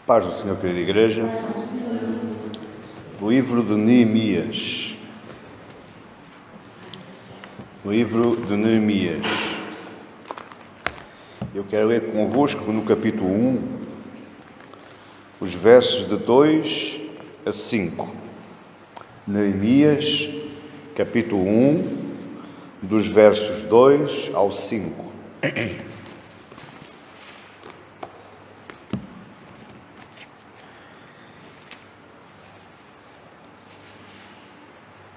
Paz do Senhor, querida Igreja. Livro de Neemias. Livro de Neemias. Eu quero ler convosco no capítulo 1, os versos de 2 a 5. Neemias, capítulo 1, dos versos 2 ao 5.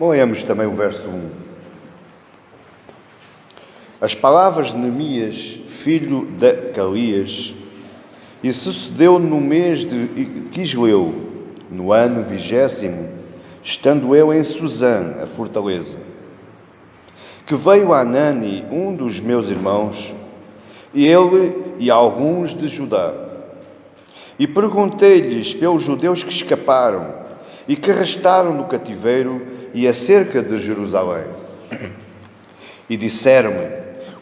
Leamos também o verso 1. As palavras de Neemias, filho de Calias, e sucedeu no mês de Quisleu, no ano 20º, estando eu em Suzã, a fortaleza, que veio Anani, um dos meus irmãos, e ele e alguns de Judá. E perguntei-lhes pelos judeus que escaparam e que restaram do cativeiro e acerca de Jerusalém. E disseram-me: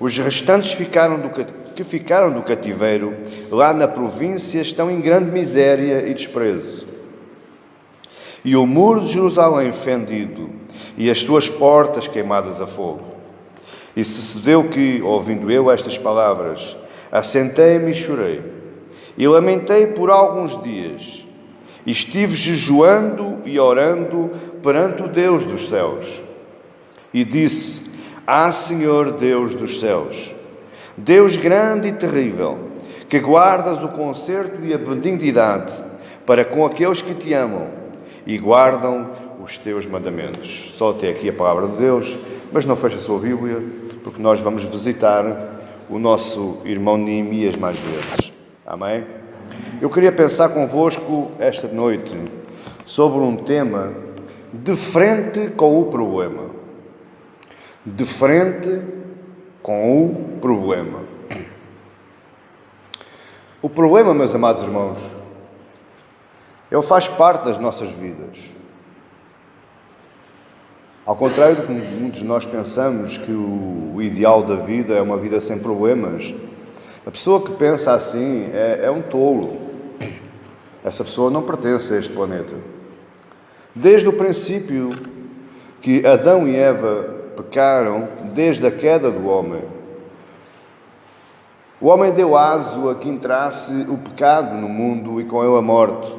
os restantes que ficaram do cativeiro lá na província estão em grande miséria e desprezo. E o muro de Jerusalém fendido e as suas portas queimadas a fogo. E sucedeu que, ouvindo eu estas palavras, assentei-me e chorei, e lamentei por alguns dias. E estive jejuando e orando perante o Deus dos céus. E disse: Ah, Senhor Deus dos céus, Deus grande e terrível, que guardas o conserto e a benignidade para com aqueles que te amam e guardam os teus mandamentos. Só até aqui a palavra de Deus, mas não feche a sua Bíblia, porque nós vamos visitar o nosso irmão Neemias mais vezes. Amém? Eu queria pensar convosco esta noite sobre um tema de frente com o problema. De frente com o problema. O problema, meus amados irmãos, ele faz parte das nossas vidas. Ao contrário do que muitos de nós pensamos que o ideal da vida é uma vida sem problemas, a pessoa que pensa assim é um tolo. Essa pessoa não pertence a este planeta. Desde o princípio que Adão e Eva pecaram, desde a queda do homem, o homem deu aso a que entrasse o pecado no mundo e com ele a morte.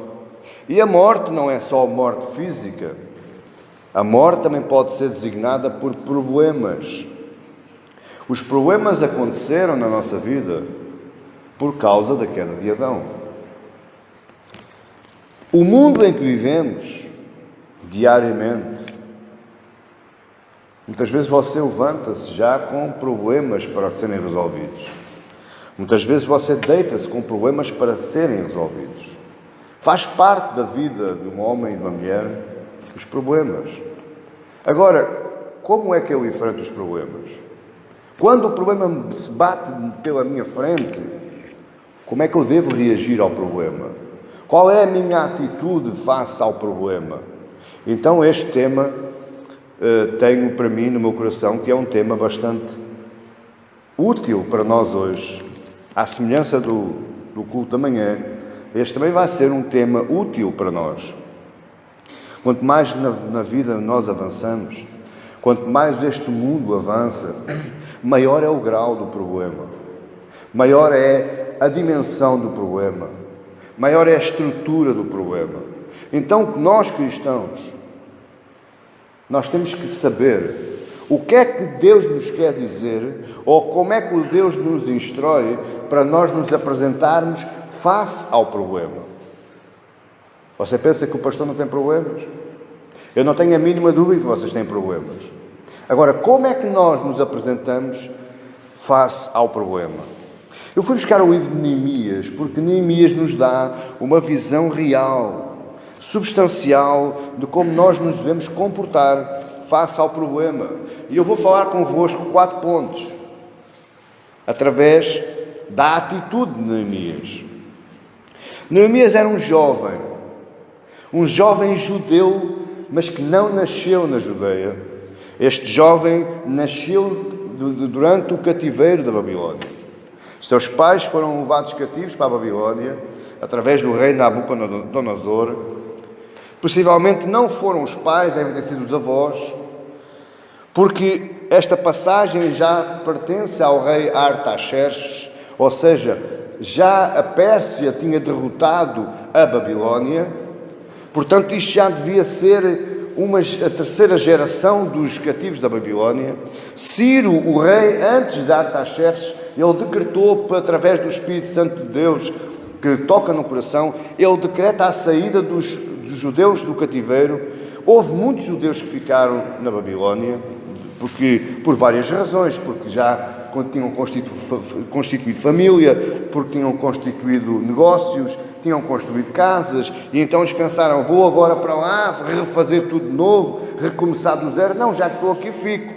E a morte não é só morte física. A morte também pode ser designada por problemas. Os problemas aconteceram na nossa vida por causa da queda de Adão. O mundo em que vivemos diariamente, muitas vezes você levanta-se já com problemas para serem resolvidos. Muitas vezes você deita-se com problemas para serem resolvidos. Faz parte da vida de um homem e de uma mulher os problemas. Agora, como é que eu enfrento os problemas? Quando o problema se bate pela minha frente, como é que eu devo reagir ao problema? Qual é a minha atitude face ao problema? Então este tema tenho para mim no meu coração que é um tema bastante útil para nós hoje. À semelhança do culto da manhã, este também vai ser um tema útil para nós. Quanto mais na vida nós avançamos, quanto mais este mundo avança, maior é o grau do problema, maior é a dimensão do problema, maior é a estrutura do problema. Então, nós cristãos, nós temos que saber o que é que Deus nos quer dizer ou como é que o Deus nos instrui para nós nos apresentarmos face ao problema. Você pensa que o pastor não tem problemas? Eu não tenho a mínima dúvida que vocês têm problemas. Agora, como é que nós nos apresentamos face ao problema? Eu fui buscar o livro de Neemias, porque Neemias nos dá uma visão real, substancial, de como nós nos devemos comportar face ao problema. E eu vou falar convosco 4 pontos, através da atitude de Neemias. Neemias era um jovem judeu, mas que não nasceu na Judeia. Este jovem nasceu durante o cativeiro da Babilónia. Seus pais foram levados cativos para a Babilónia, através do rei Nabucodonosor. Possivelmente não foram os pais, devem ter sido os avós, porque esta passagem já pertence ao rei Artaxerxes, ou seja, já a Pérsia tinha derrotado a Babilónia. Portanto, isto já devia ser a terceira geração dos cativos da Babilónia. Ciro, o rei, antes de Artaxerxes, ele decretou, através do Espírito Santo de Deus, que toca no coração, ele decreta a saída dos judeus do cativeiro. Houve muitos judeus que ficaram na Babilónia, por várias razões, porque já tinham constituído família, porque tinham constituído negócios, tinham construído casas, e então eles pensaram, vou agora para lá, refazer tudo de novo, recomeçar do zero. Não, já que estou aqui, fico.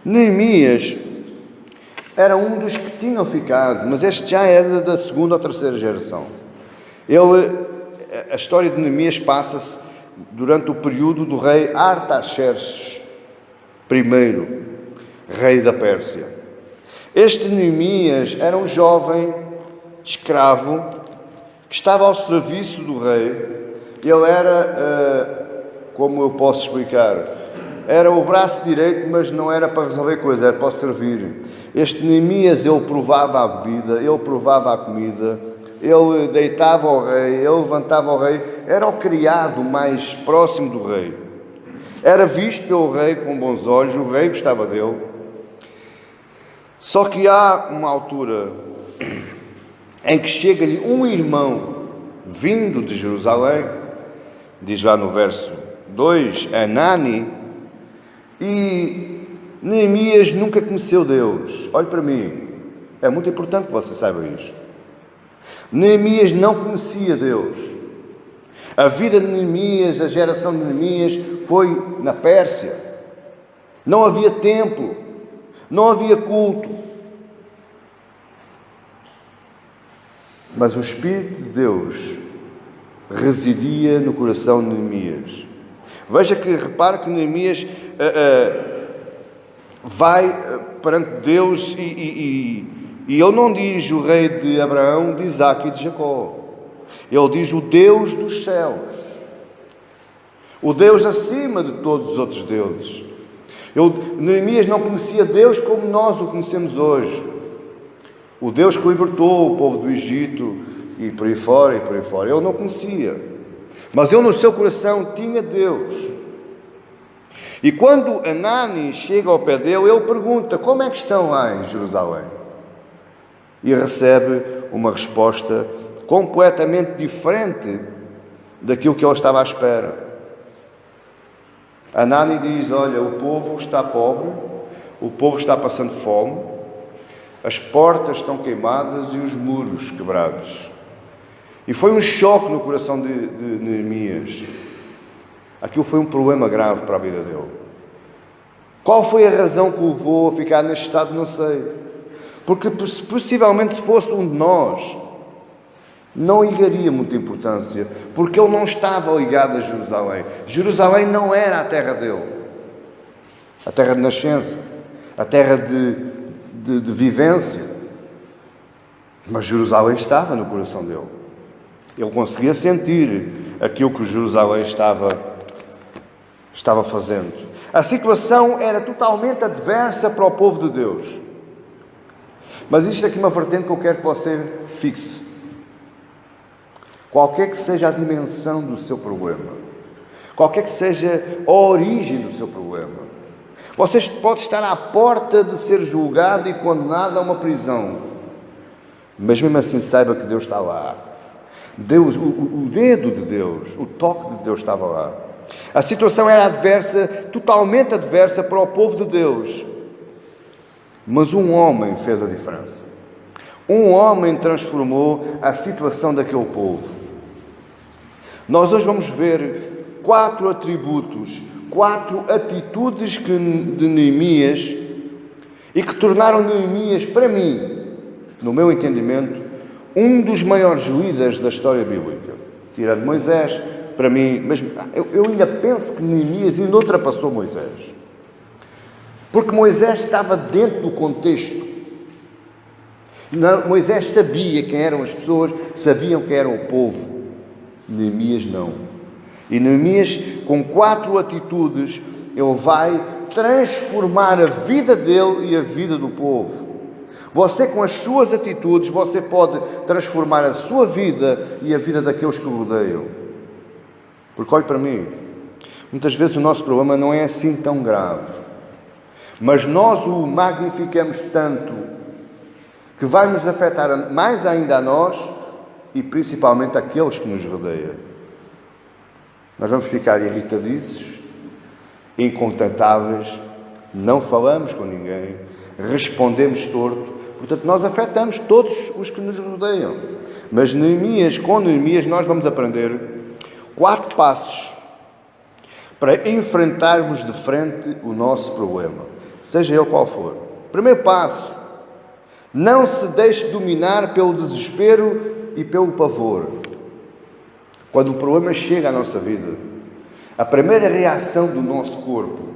Neemias era um dos que tinham ficado, mas este já era da segunda ou terceira geração. A história de Neemias passa-se durante o período do rei Artaxerxes I, rei da Pérsia. Este Neemias era um jovem escravo que estava ao serviço do rei. Ele era, como eu posso explicar, era o braço direito, mas não era para resolver coisas, era para servir. Este Neemias, ele provava a bebida, ele provava a comida, ele deitava ao rei, ele levantava ao rei, era o criado mais próximo do rei. Era visto pelo rei com bons olhos, o rei gostava dele. Só que há uma altura em que chega-lhe um irmão vindo de Jerusalém, diz lá no verso 2, Anani, e Neemias nunca conheceu Deus. Olhe para mim, é muito importante que você saiba isto. Neemias não conhecia Deus. A vida de Neemias, a geração de Neemias foi na Pérsia. Não havia templo, não havia culto. Mas o Espírito de Deus residia no coração de Neemias. Veja que, repare que Neemias vai perante Deus e ele não diz o rei de Abraão, de Isaque e de Jacó. Ele diz o Deus dos céus, o Deus acima de todos os outros deuses. Neemias não conhecia Deus como nós o conhecemos hoje. O Deus que libertou o povo do Egito e por aí fora, Ele não conhecia. Mas ele no seu coração tinha Deus. E quando Anani chega ao pé dele, ele pergunta, como é que estão lá em Jerusalém? E recebe uma resposta completamente diferente daquilo que ele estava à espera. Anani diz, olha, o povo está pobre, o povo está passando fome, as portas estão queimadas e os muros quebrados. E foi um choque no coração de Neemias. Aquilo foi um problema grave para a vida dele. Qual foi a razão que o levou a ficar neste estado? Não sei. Porque possivelmente se fosse um de nós, não lhe daria muita importância, porque ele não estava ligado a Jerusalém. Jerusalém não era a terra dele, a terra de nascença, a terra de vivência. Mas Jerusalém estava no coração dele. Ele conseguia sentir aquilo que Jerusalém estava fazendo. A situação era totalmente adversa para o povo de Deus. Mas isto aqui é uma vertente que eu quero que você fixe. Qualquer que seja a dimensão do seu problema, qualquer que seja a origem do seu problema, você pode estar à porta de ser julgado e condenado a uma prisão, mas mesmo assim saiba que Deus está lá. Deus, o dedo de Deus, o toque de Deus estava lá. A situação era adversa, totalmente adversa para o povo de Deus. Mas um homem fez a diferença. Um homem transformou a situação daquele povo. Nós hoje vamos ver 4 atributos, 4 atitudes de Neemias e que tornaram Neemias, para mim, no meu entendimento, um dos maiores líderes da história bíblica. Tirando Moisés, para mim, mas eu ainda penso que Neemias ainda ultrapassou Moisés. Porque Moisés estava dentro do contexto. Não, Moisés sabia quem eram as pessoas, sabiam quem era o povo. Neemias não. E Neemias, com 4 atitudes, ele vai transformar a vida dele e a vida do povo. Você, com as suas atitudes, você pode transformar a sua vida e a vida daqueles que o rodeiam. Porque olhe para mim, muitas vezes o nosso problema não é assim tão grave, mas nós o magnificamos tanto que vai nos afetar mais ainda a nós e principalmente aqueles que nos rodeiam. Nós vamos ficar irritadiços, incontentáveis, não falamos com ninguém, respondemos torto. Portanto, nós afetamos todos os que nos rodeiam. Mas com Neemias, nós vamos aprender 4 passos para enfrentarmos de frente o nosso problema, seja ele qual for. Primeiro passo: não se deixe dominar pelo desespero e pelo pavor. Quando o problema chega à nossa vida, a primeira reação do nosso corpo,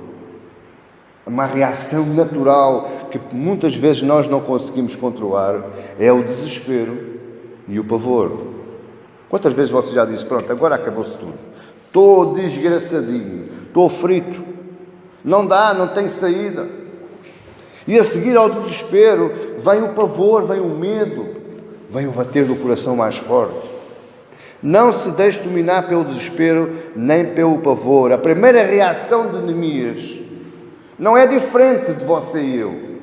uma reação natural que muitas vezes nós não conseguimos controlar, é o desespero e o pavor. Quantas vezes você já disse: pronto, agora acabou-se tudo, estou desgraçadinho, estou frito, não dá, não tem saída. E a seguir ao desespero vem o pavor, vem o medo, vem o bater do coração mais forte. Não se deixe dominar pelo desespero nem pelo pavor. A primeira reação de Neemias não é diferente de você e eu.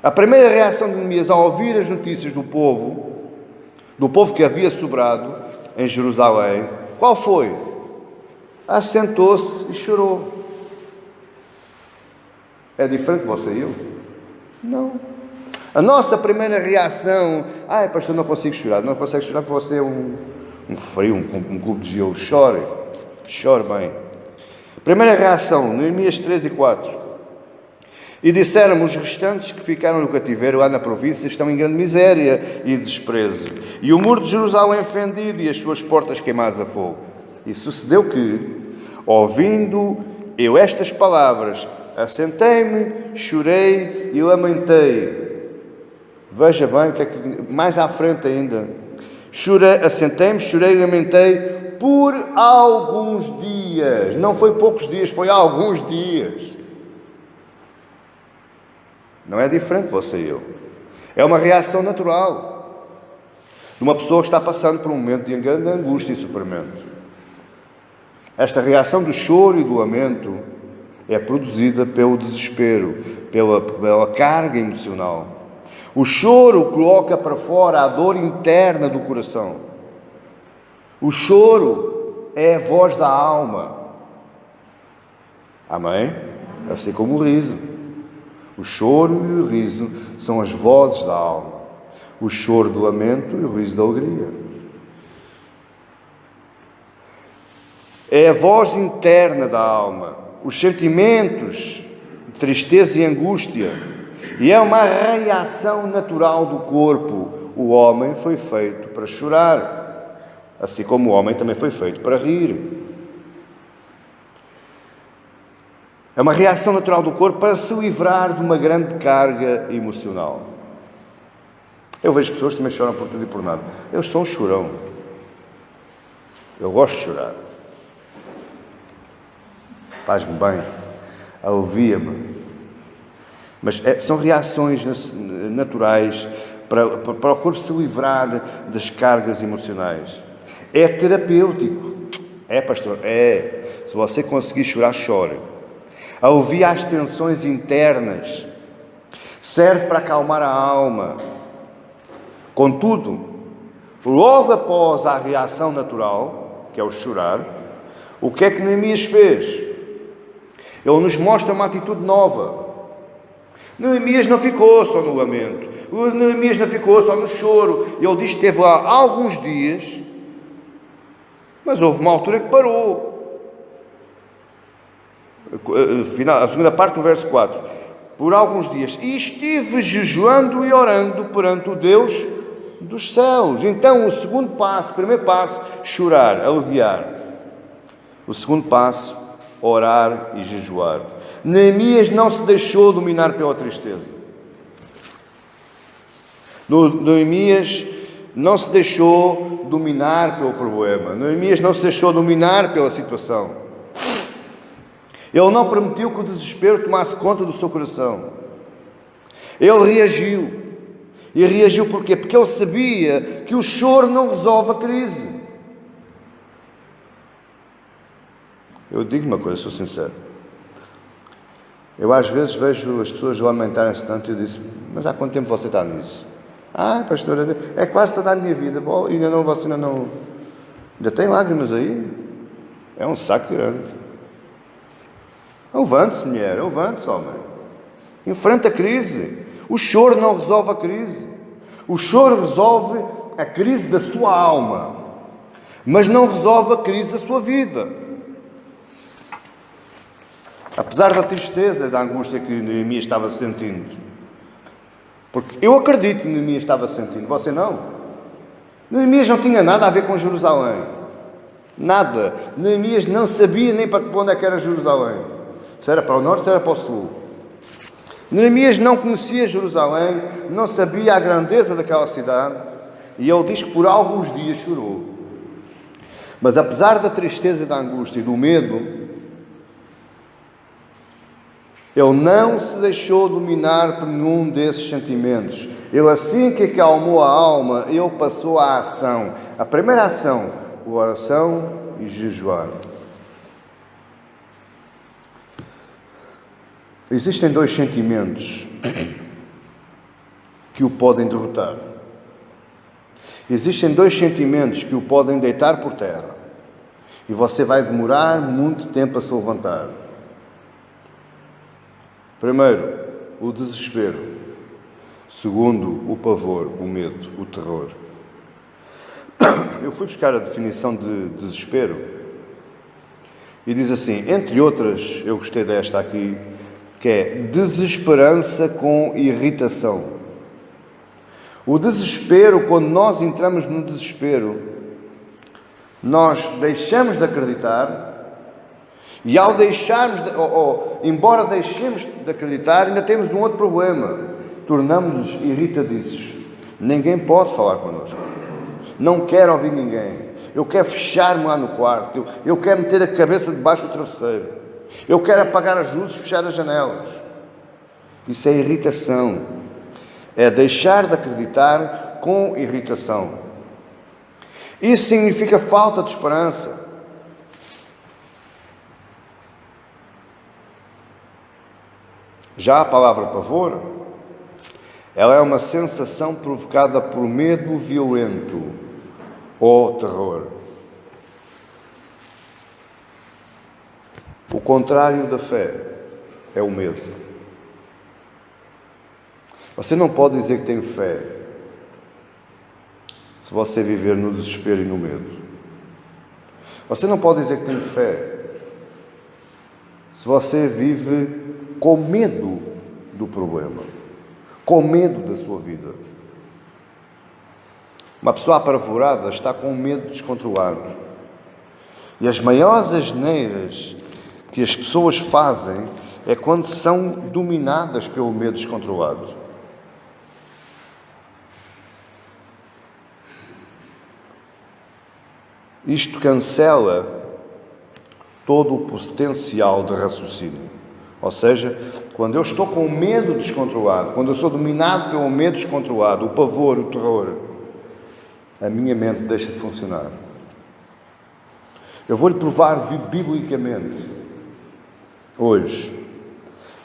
A primeira reação de Neemias ao ouvir as notícias do povo que havia sobrado em Jerusalém, qual foi? Assentou-se e chorou. É diferente de você e eu? Não. A nossa primeira reação: pastor, não consigo chorar. Não consegue chorar porque você é um frio, um cubo de gelo. Chore bem. Primeira reação, Neemias 3 e 4. E disseram os restantes que ficaram no cativeiro lá na província estão em grande miséria e desprezo, e o muro de Jerusalém fendido e as suas portas queimadas a fogo. E sucedeu que, ouvindo eu estas palavras, assentei-me, chorei e lamentei. Veja bem o que é que mais à frente ainda. Assentei-me, chorei e lamentei por alguns dias. Não foi poucos dias, foi alguns dias. Não é diferente você e eu. É uma reação natural de uma pessoa que está passando por um momento de grande angústia e sofrimento. Esta reação do choro e do lamento é produzida pelo desespero, pela carga emocional. O choro coloca para fora a dor interna do coração. O choro é a voz da alma. Amém? Assim como o riso. O choro e o riso são as vozes da alma. O choro do lamento e o riso da alegria. É a voz interna da alma. Os sentimentos de tristeza e angústia. E é uma reação natural do corpo. O homem foi feito para chorar, assim como o homem também foi feito para rir. É uma reação natural do corpo para se livrar de uma grande carga emocional. Eu vejo pessoas que também choram por tudo e por nada. Eu sou um chorão. Eu gosto de chorar. Faz-me bem. Alivia-me. Mas são reações naturais para o corpo se livrar das cargas emocionais. É terapêutico. É, pastor? É. Se você conseguir chorar, chore. Alivia as tensões internas. Serve para acalmar a alma. Contudo, logo após a reação natural, que é o chorar, o que é que Neemias fez? Ele nos mostra uma atitude nova. Neemias não ficou só no lamento. Neemias não ficou só no choro. Ele diz que esteve lá alguns dias, mas houve uma altura que parou. A segunda parte do verso 4. Por alguns dias. E estive jejuando e orando perante o Deus dos céus. Então, o primeiro passo, chorar, aliviar. O segundo passo, orar e jejuar. Neemias não se deixou dominar pela tristeza. Neemias não se deixou dominar pelo problema. Neemias não se deixou dominar pela situação. Ele não permitiu que o desespero tomasse conta do seu coração. Ele reagiu. E reagiu porquê? Porque ele sabia que o choro não resolve a crise. Eu digo uma coisa, sou sincero. Eu às vezes vejo as pessoas lamentarem-se tanto e eu disse, mas há quanto tempo você está nisso? Pastor, é quase toda a minha vida. Bom, você ainda não... Ainda tem lágrimas aí? É um saco grande. Levante-se, mulher, levante-se, homem. Enfrenta a crise. O choro não resolve a crise. O choro resolve a crise da sua alma, mas não resolve a crise da sua vida. Apesar da tristeza e da angústia que Neemias estava sentindo, porque eu acredito que Neemias estava sentindo, você não? Neemias não tinha nada a ver com Jerusalém. Nada. Neemias não sabia nem para onde é que era Jerusalém. Se era para o norte, se era para o sul. Neemias não conhecia Jerusalém, não sabia a grandeza daquela cidade, e ele diz que por alguns dias chorou. Mas apesar da tristeza e da angústia e do medo, ele não se deixou dominar por nenhum desses sentimentos. Ele, assim que acalmou a alma, ele passou à ação. A primeira ação, oração e jejuar. Existem dois sentimentos que o podem derrotar. Existem dois sentimentos que o podem deitar por terra. E você vai demorar muito tempo a se levantar. Primeiro, o desespero. Segundo, o pavor, o medo, o terror. Eu fui buscar a definição de desespero e diz assim, entre outras, eu gostei desta aqui, que é desesperança com irritação. O desespero, quando nós entramos no desespero, nós deixamos de acreditar e ao deixarmos, embora deixemos de acreditar, ainda temos um outro problema. Tornamos-nos irritadiços. Ninguém pode falar connosco. Não quero ouvir ninguém. Eu quero fechar-me lá no quarto. Eu quero meter a cabeça debaixo do travesseiro. Eu quero apagar as luzes, fechar as janelas. Isso é irritação. É deixar de acreditar com irritação. Isso significa falta de esperança. Já a palavra pavor, ela é uma sensação provocada por medo violento ou terror. O contrário da fé é o medo. Você não pode dizer que tem fé se você viver no desespero e no medo. Você não pode dizer que tem fé se você vive com medo do problema, com medo da sua vida. Uma pessoa apavorada está com medo descontrolado. E as maiores asneiras que as pessoas fazem é quando são dominadas pelo medo descontrolado. Isto cancela todo o potencial de raciocínio. Ou seja, quando eu estou com o medo descontrolado, quando eu sou dominado pelo medo descontrolado, o pavor, o terror, a minha mente deixa de funcionar. Eu vou-lhe provar biblicamente, hoje,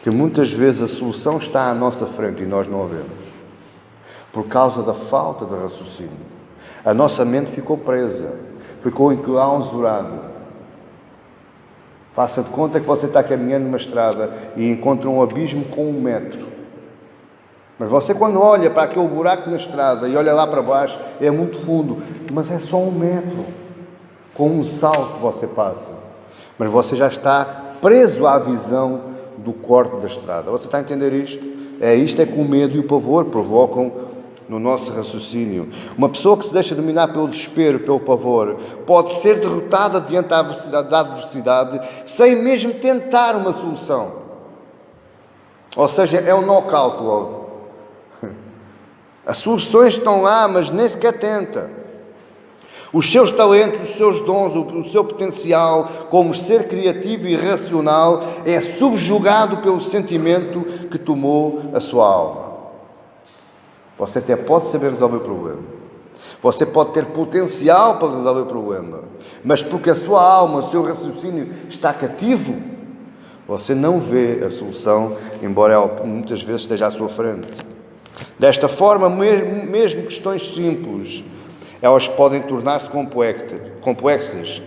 que muitas vezes a solução está à nossa frente e nós não a vemos. Por causa da falta de raciocínio. A nossa mente ficou presa, ficou enclausurada. Faça de conta que você está caminhando numa estrada e encontra um abismo com 1 metro. Mas você, quando olha para aquele buraco na estrada e olha lá para baixo, é muito fundo, mas é só 1 metro. Com um salto você passa. Mas você já está preso à visão do corte da estrada. Você está a entender isto? Isto é que o medo e o pavor provocam no nosso raciocínio. Uma pessoa que se deixa dominar pelo desespero, pelo pavor, pode ser derrotada diante da adversidade sem mesmo tentar uma solução. Ou seja, é um knockout logo. As soluções estão lá, mas nem sequer tenta. Os seus talentos, os seus dons, o seu potencial como ser criativo e racional é subjugado pelo sentimento que tomou a sua alma. Você até pode saber resolver o problema. Você pode ter potencial para resolver o problema. Mas porque a sua alma, o seu raciocínio está cativo, você não vê a solução, embora ela muitas vezes esteja à sua frente. Desta forma, mesmo questões simples, elas podem tornar-se complexas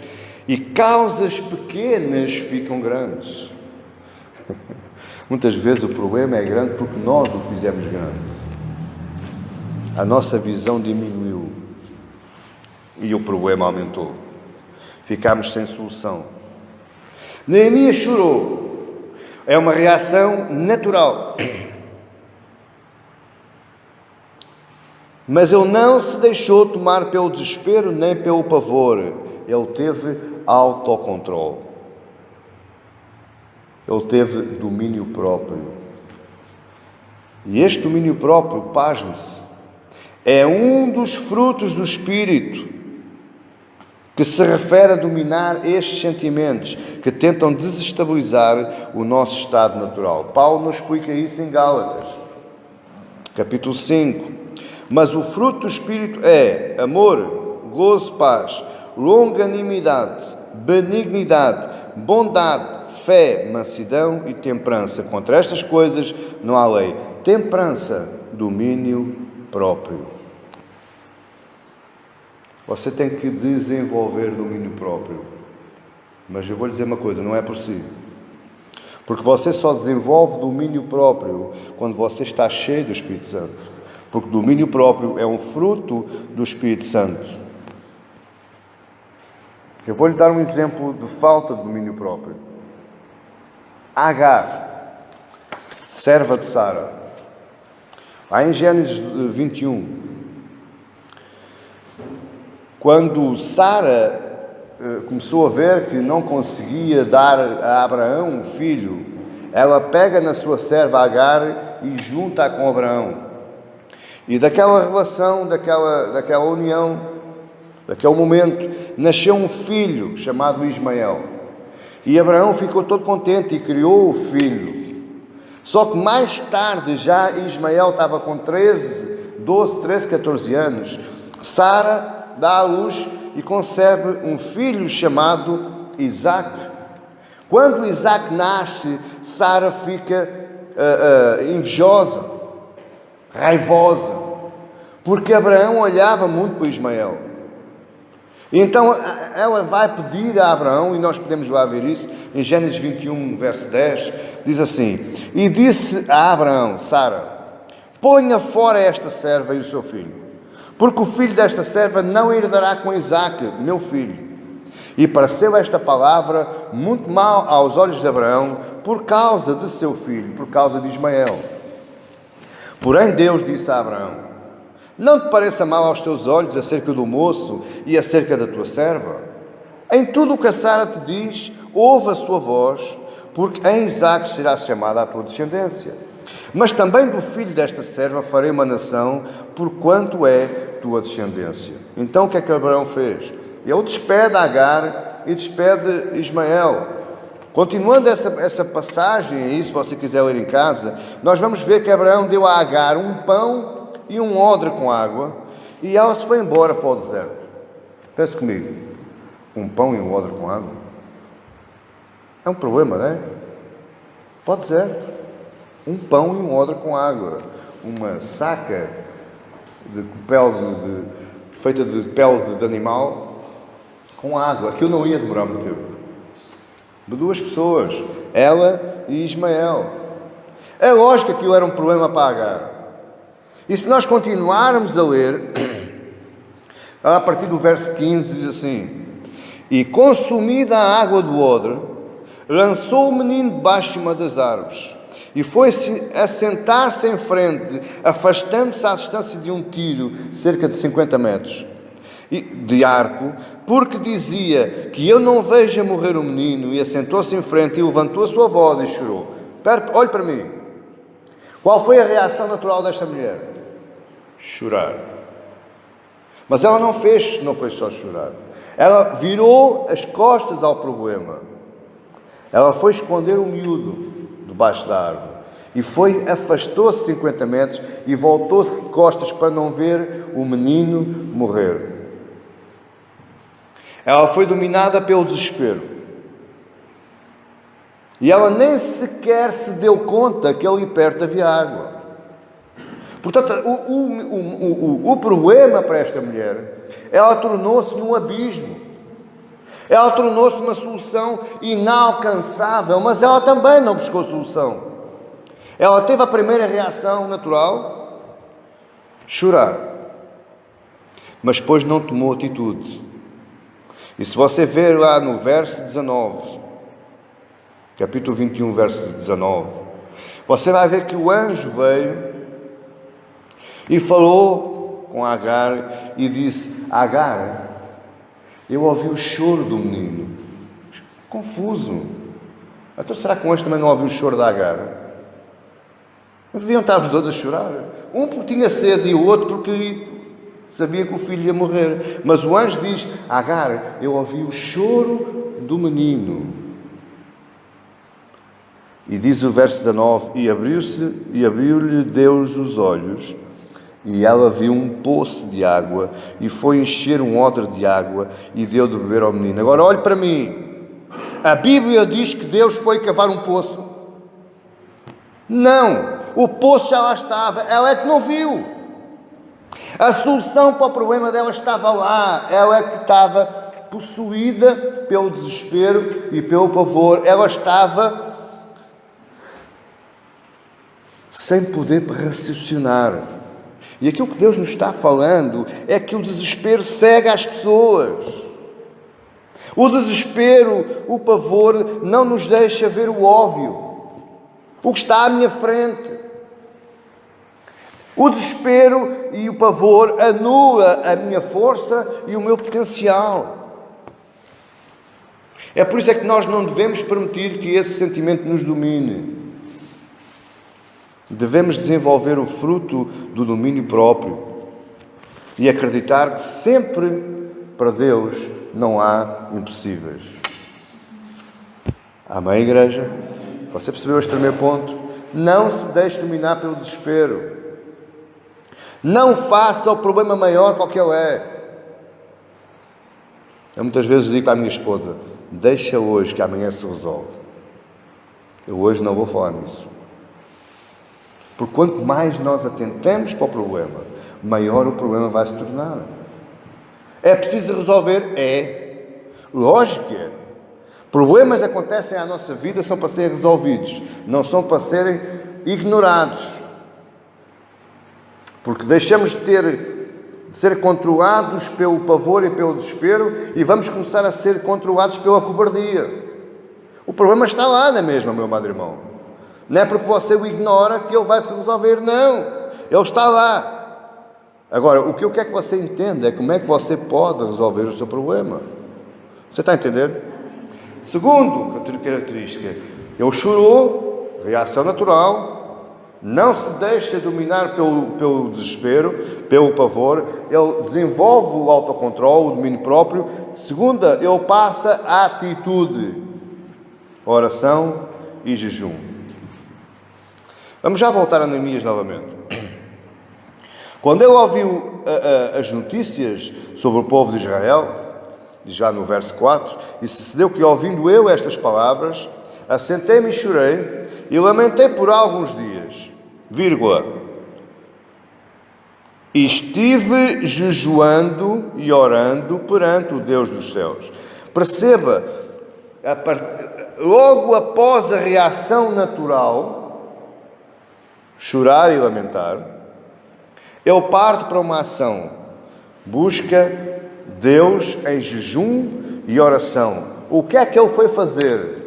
e causas pequenas ficam grandes. Muitas vezes o problema é grande porque nós o fizemos grande. A nossa visão diminuiu e o problema aumentou. Ficámos sem solução. Neemias chorou. É uma reação natural. Mas ele não se deixou tomar pelo desespero nem pelo pavor. Ele teve autocontrole. Ele teve domínio próprio. E este domínio próprio, pasme-se, é um dos frutos do Espírito que se refere a dominar estes sentimentos que tentam desestabilizar o nosso estado natural. Paulo nos explica isso em Gálatas, capítulo 5. Mas o fruto do Espírito é amor, gozo, paz, longanimidade, benignidade, bondade, fé, mansidão e temperança. Contra estas coisas não há lei. Temperança, domínio próprio. Você tem que desenvolver domínio próprio. Mas eu vou lhe dizer uma coisa, não é por si. Porque você só desenvolve domínio próprio quando você está cheio do Espírito Santo. Porque domínio próprio é um fruto do Espírito Santo. Eu vou lhe dar um exemplo de falta de domínio próprio. Agar, serva de Sara. Lá em Gênesis 21, quando Sara começou a ver que não conseguia dar a Abraão um filho, ela pega na sua serva Agar e junta-a com Abraão. E daquela relação, daquela união, daquele momento, nasceu um filho chamado Ismael. E Abraão ficou todo contente e criou o filho. Só que mais tarde, já Ismael estava com 14 anos, Sara dá à luz e concebe um filho chamado Isaac. Quando Isaac nasce, Sara fica invejosa, raivosa, porque Abraão olhava muito para Ismael. Então ela vai pedir a Abraão, e nós podemos lá ver isso, em Gênesis 21, verso 10, diz assim: e disse a Abraão, Sara, ponha fora esta serva e o seu filho, porque o filho desta serva não herdará com Isaque, meu filho. E pareceu esta palavra muito mal aos olhos de Abraão, por causa de seu filho, por causa de Ismael. Porém Deus disse a Abraão: não te pareça mal aos teus olhos acerca do moço e acerca da tua serva? Em tudo o que a Sara te diz, ouve a sua voz, porque em Isaque será chamada a tua descendência. Mas também do filho desta serva farei uma nação, porquanto é tua descendência. Então o que é que Abraão fez? Ele despede Agar e despede Ismael. Continuando essa passagem, e se você quiser ler em casa, nós vamos ver que Abraão deu a Agar um pão e um odre com água, e ela se foi embora para o deserto. Pense comigo, um pão e um odre com água? É um problema, não é? Para o deserto. Um pão e um odre com água. Uma saca feita de pele de animal com água. Aquilo não ia demorar muito tempo. De duas pessoas, ela e Ismael. É lógico que aquilo era um problema para Agar. E se nós continuarmos a ler, a partir do verso 15 diz assim: e consumida a água do odre, lançou o menino debaixo de uma das árvores, e foi-se assentar-se em frente, afastando-se à distância de um tiro, cerca de 50 metros, de arco, porque dizia que eu não vejo morrer o menino, e assentou-se em frente e levantou a sua voz e chorou. Olhe para mim. Qual foi a reação natural desta mulher? chorar. Mas ela não foi só chorar. Ela virou as costas ao problema. Ela foi esconder o miúdo debaixo da árvore. E afastou-se 50 metros e voltou-se de costas para não ver o menino morrer. Ela foi dominada pelo desespero. E ela nem sequer se deu conta que ali perto havia água. Portanto, o problema para esta mulher, ela tornou-se num abismo. Ela tornou-se uma solução inalcançável, mas ela também não buscou solução. Ela teve a primeira reação natural, chorar. Mas depois não tomou atitude. E se você ver lá no verso 19, capítulo 21, verso 19, você vai ver que o anjo veio e falou com Agar e disse: Agar, eu ouvi o choro do menino. Confuso. Então será que o anjo também não ouviu o choro da Agar? Não deviam estar os dois a chorar? Um porque tinha sede e o outro porque sabia que o filho ia morrer. Mas o anjo diz: Agar, eu ouvi o choro do menino. E diz o verso 19: E abriu-lhe Deus os olhos, e ela viu um poço de água, e foi encher um odre de água, e deu de beber ao menino. Agora olhe para mim. A Bíblia diz que Deus foi cavar um poço? Não. O poço já lá estava. Ela é que não viu. A solução para o problema dela estava lá. Ela é que estava possuída pelo desespero e pelo pavor. Ela estava sem poder raciocinar. E aquilo que Deus nos está falando é que o desespero cega as pessoas. O desespero, o pavor, não nos deixa ver o óbvio, o que está à minha frente. O desespero e o pavor anula a minha força e o meu potencial. É por isso é que nós não devemos permitir que esse sentimento nos domine. Devemos desenvolver o fruto do domínio próprio e acreditar que sempre para Deus não há impossíveis. Amém, igreja? Você percebeu este primeiro ponto? Não se deixe dominar pelo desespero. Não faça o problema maior qual que ele é. Eu muitas vezes digo à minha esposa: deixa hoje que amanhã se resolve. Eu hoje não vou falar nisso. Porque quanto mais nós atentamos para o problema, maior o problema vai se tornar. É preciso resolver? É. Lógico que é. Problemas acontecem à nossa vida, são para serem resolvidos, não são para serem ignorados. Porque deixamos de ser controlados pelo pavor e pelo desespero e vamos começar a ser controlados pela cobardia. O problema está lá na mesma, meu amado irmão. Não é porque você o ignora que ele vai se resolver, não. Ele está lá. Agora, o que eu quero que você entenda é como é que você pode resolver o seu problema. Você está a entender? Segundo característica, ele chorou, reação natural. Não se deixa dominar pelo desespero, pelo pavor. Ele desenvolve o autocontrole, o domínio próprio. Segunda, ele passa à atitude, oração e jejum. Vamos já voltar a Neemias novamente. Quando ele ouviu as notícias sobre o povo de Israel, diz já no verso 4, e sucedeu que, ouvindo eu estas palavras, assentei-me e chorei, e lamentei por alguns dias, vírgula, e estive jejuando e orando perante o Deus dos céus. Perceba, logo após a reação natural, chorar e lamentar, ele parte para uma ação, busca Deus em jejum e oração. O que é que ele foi fazer?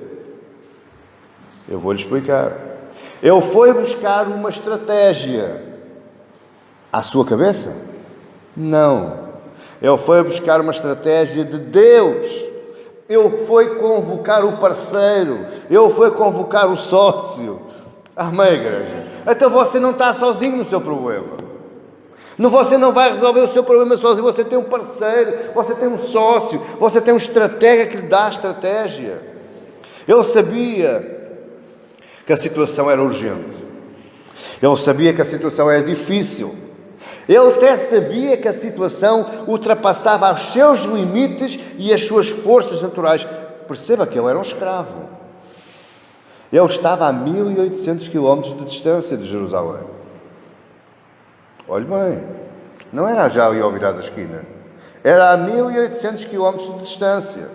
Eu vou lhe explicar. Ele foi buscar uma estratégia. À sua cabeça? Não. Ele foi buscar uma estratégia de Deus. Ele foi convocar o parceiro. Ele foi convocar o sócio. Amém, igreja? Então você não está sozinho no seu problema. Você não vai resolver o seu problema sozinho, você tem um parceiro, você tem um sócio, você tem um estratega que lhe dá a estratégia. Ele sabia que a situação era urgente. Ele sabia que a situação era difícil. Ele até sabia que a situação ultrapassava os seus limites e as suas forças naturais. Perceba que ele era um escravo. Ele estava a 1800 quilómetros de distância de Jerusalém. Olhe bem, não era já ali ao virar da esquina. Era a 1800 quilómetros de distância.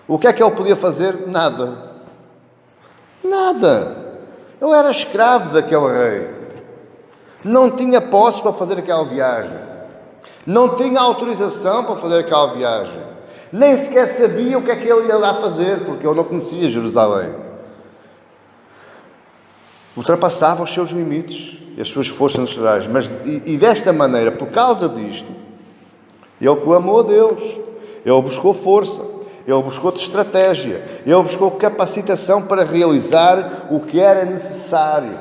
O que é que ele podia fazer? Nada. Nada. Ele era escravo daquele rei. Não tinha posses para fazer aquela viagem. Não tinha autorização para fazer aquela viagem. Nem sequer sabia o que é que ele ia lá fazer, porque ele não conhecia Jerusalém. Ultrapassava os seus limites e as suas forças naturais. Mas, desta maneira, por causa disto, ele clamou a Deus. Ele buscou força. Ele buscou estratégia. Ele buscou capacitação para realizar o que era necessário.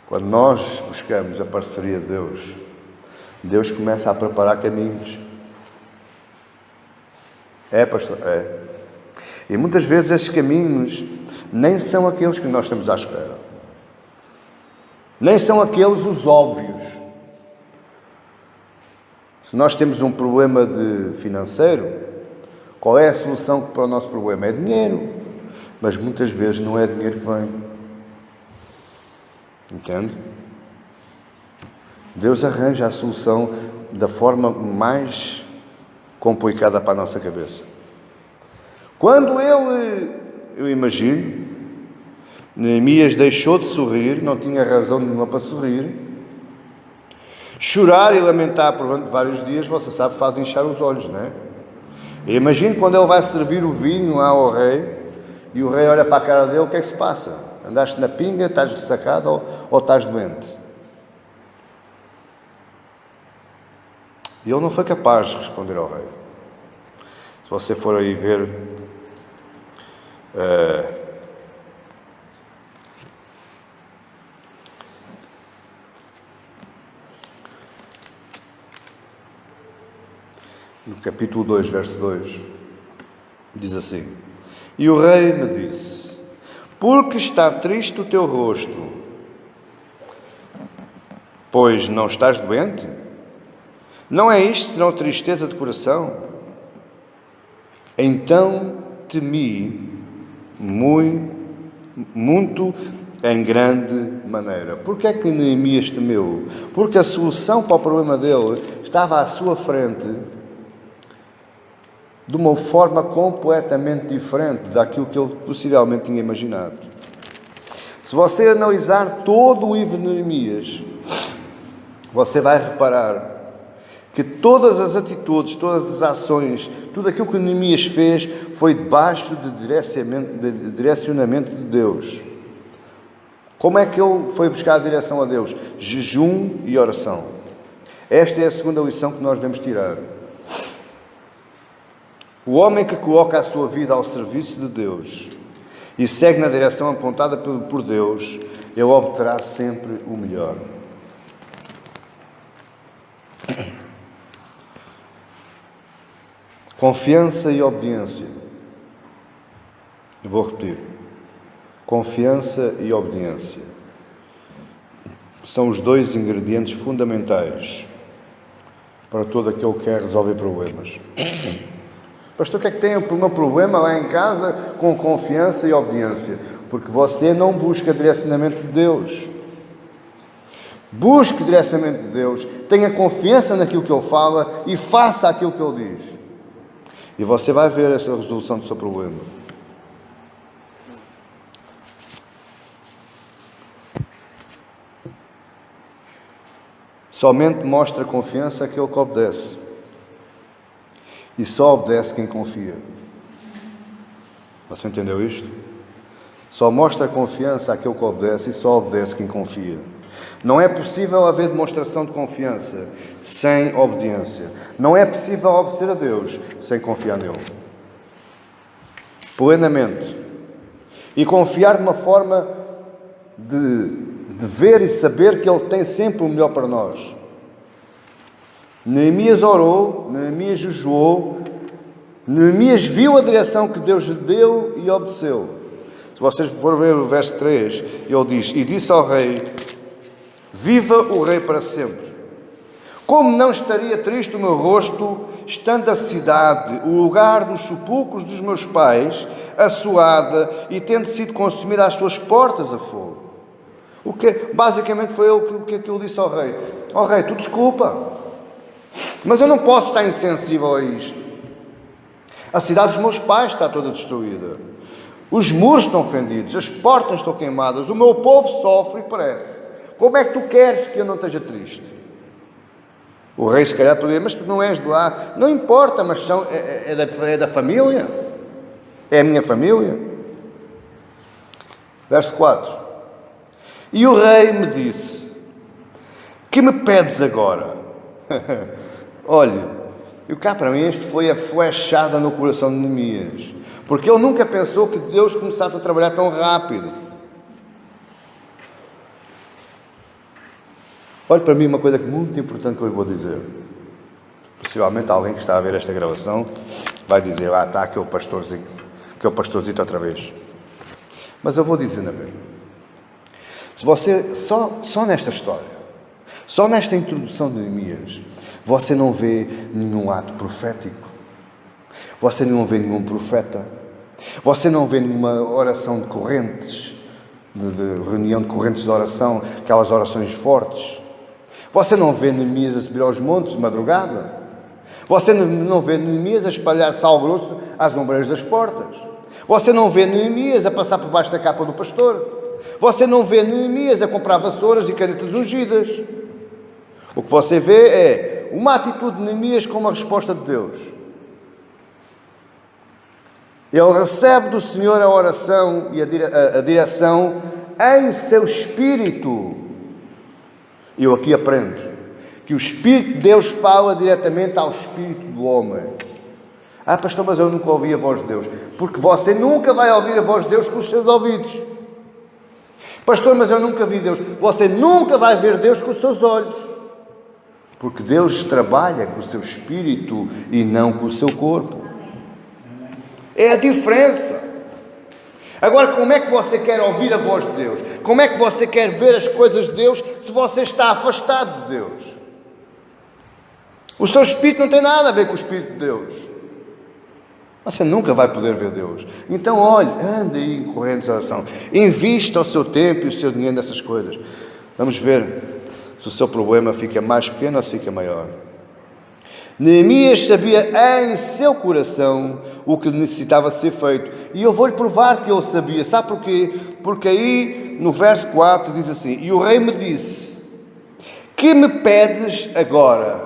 Quando nós buscamos a parceria de Deus, Deus começa a preparar caminhos. Pastor? É. E muitas vezes esses caminhos nem são aqueles que nós estamos à espera. Nem são aqueles os óbvios. Se nós temos um problema financeiro, qual é a solução para o nosso problema? É dinheiro. Mas muitas vezes não é dinheiro que vem. Entende? Deus arranja a solução da forma mais complicada para a nossa cabeça. Quando eu imagino, Neemias deixou de sorrir, não tinha razão nenhuma para sorrir, chorar e lamentar por vários dias, você sabe, faz inchar os olhos, não é? Eu imagino quando ele vai servir o vinho lá ao rei, e o rei olha para a cara dele, o que é que se passa? Andaste na pinga, estás ressacado ou estás doente? E ele não foi capaz de responder ao rei. Se você for aí ver no capítulo 2, verso 2, diz assim: E o rei me disse: Por que está triste o teu rosto? Pois não estás doente? Não é isto senão tristeza de coração? Então temi muito em grande maneira. Por que é que Neemias temeu? Porque a solução para o problema dele estava à sua frente de uma forma completamente diferente daquilo que ele possivelmente tinha imaginado. Se você analisar todo o livro de Neemias, você vai reparar que todas as atitudes, todas as ações, tudo aquilo que Neemias fez foi debaixo de direcionamento de Deus. Como é que ele foi buscar a direção a Deus? Jejum e oração. Esta é a segunda lição que nós devemos tirar. O homem que coloca a sua vida ao serviço de Deus e segue na direção apontada por Deus, ele obterá sempre o melhor. Confiança e obediência. Eu vou repetir. Confiança e obediência são os dois ingredientes fundamentais para todo aquele que quer resolver problemas. Pastor, o que é que tem o meu problema lá em casa com confiança e obediência? Porque você não busca direcionamento de Deus. Busque direcionamento de Deus, tenha confiança naquilo que Ele fala e faça aquilo que Ele diz. E você vai ver essa resolução do seu problema. Somente mostra confiança àquele que obedece. E só obedece quem confia. Você entendeu isto? Só mostra confiança àquele que obedece e só obedece quem confia. Não é possível haver demonstração de confiança sem obediência. Não é possível obedecer a Deus sem confiar nele. Plenamente. E confiar de uma forma de ver e saber que Ele tem sempre o melhor para nós. Neemias orou, Neemias jejuou, Neemias viu a direção que Deus lhe deu e obedeceu. Se vocês forem ver o verso 3, ele diz: E disse ao rei: Viva o rei para sempre. Como não estaria triste o meu rosto, estando a cidade, o lugar dos sepulcros dos meus pais, assoada e tendo sido consumida às suas portas a fogo? Basicamente foi o que ele disse ao rei: Ó rei, tu desculpa, mas eu não posso estar insensível a isto. A cidade dos meus pais está toda destruída. Os muros estão fendidos, as portas estão queimadas, o meu povo sofre e perece. Como é que tu queres que eu não esteja triste? O rei se calhar poderia: Mas tu não és de lá. Não importa, mas é da família. É a minha família. Verso 4. E o rei me disse: Que me pedes agora? Olha, e cá para mim isto foi a flechada no coração de Neemias, porque ele nunca pensou que Deus começasse a trabalhar tão rápido. Olha para mim uma coisa muito importante que eu lhe vou dizer. Possivelmente alguém que está a ver esta gravação vai dizer: está aquele pastorzinho outra vez. Mas eu vou dizer na mesma. Se você, só nesta história, só nesta introdução de Neemias, você não vê nenhum ato profético. Você não vê nenhum profeta. Você não vê nenhuma oração de correntes, de reunião de correntes de oração, aquelas orações fortes. Você não vê Neemias a subir aos montes de madrugada. Você não vê Neemias a espalhar sal grosso às ombreiras das portas. Você não vê Neemias a passar por baixo da capa do pastor. Você não vê Neemias a comprar vassouras e canetas ungidas. O que você vê é uma atitude de Neemias com uma resposta de Deus. Ele recebe do Senhor a oração e a direção em seu espírito. E eu aqui aprendo que o Espírito de Deus fala diretamente ao espírito do homem. Pastor, mas eu nunca ouvi a voz de Deus. Porque você nunca vai ouvir a voz de Deus com os seus ouvidos. Pastor, mas eu nunca vi Deus. Você nunca vai ver Deus com os seus olhos. Porque Deus trabalha com o seu espírito e não com o seu corpo. É a diferença. Agora, como é que você quer ouvir a voz de Deus? Como é que você quer ver as coisas de Deus se você está afastado de Deus? O seu espírito não tem nada a ver com o Espírito de Deus. Você nunca vai poder ver Deus. Então, olhe, ande aí em correntes de oração. Invista o seu tempo e o seu dinheiro nessas coisas. Vamos ver se o seu problema fica mais pequeno ou se fica maior. Neemias sabia em seu coração o que necessitava ser feito. E eu vou-lhe provar que ele sabia. Sabe porquê? Porque aí, no verso 4, diz assim: E o rei me disse: Que me pedes agora?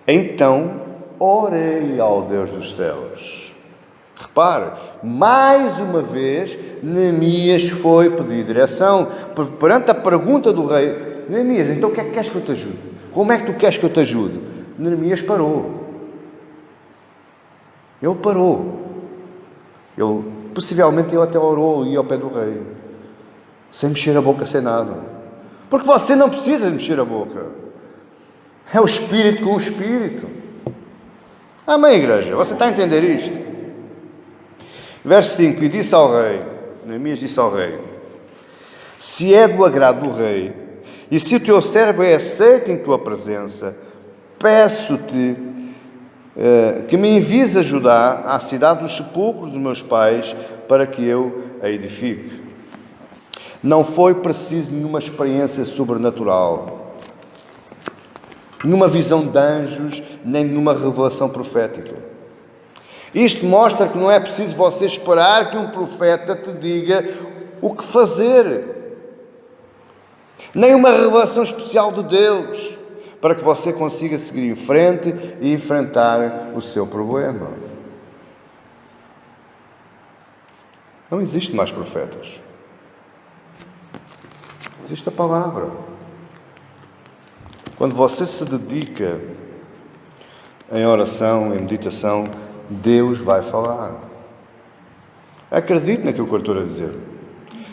Então orei ao Deus dos céus. Repare, mais uma vez, Neemias foi pedir direção. Perante a pergunta do rei: Neemias, então o que é que queres que eu te ajude? Como é que tu queres que eu te ajude? Neemias parou. Ele parou. Possivelmente ele até orou e ia ao pé do rei. Sem mexer a boca, sem nada. Porque você não precisa de mexer a boca. É o Espírito com o Espírito. Amém, igreja? Você está a entender isto? Verso 5. E disse ao rei, Neemias disse ao rei: Se é do agrado do rei, e se o teu servo é aceito em tua presença, peço-te que me envies a Judá, à cidade dos sepulcros dos meus pais, para que eu a edifique. Não foi preciso nenhuma experiência sobrenatural, nenhuma visão de anjos, nem nenhuma revelação profética. Isto mostra que não é preciso você esperar que um profeta te diga o que fazer, nem uma revelação especial de Deus, para que você consiga seguir em frente e enfrentar o seu problema. Não existe mais profetas. Existe a palavra. Quando você se dedica em oração, em meditação, Deus vai falar. Acredite naquilo que eu estou a dizer.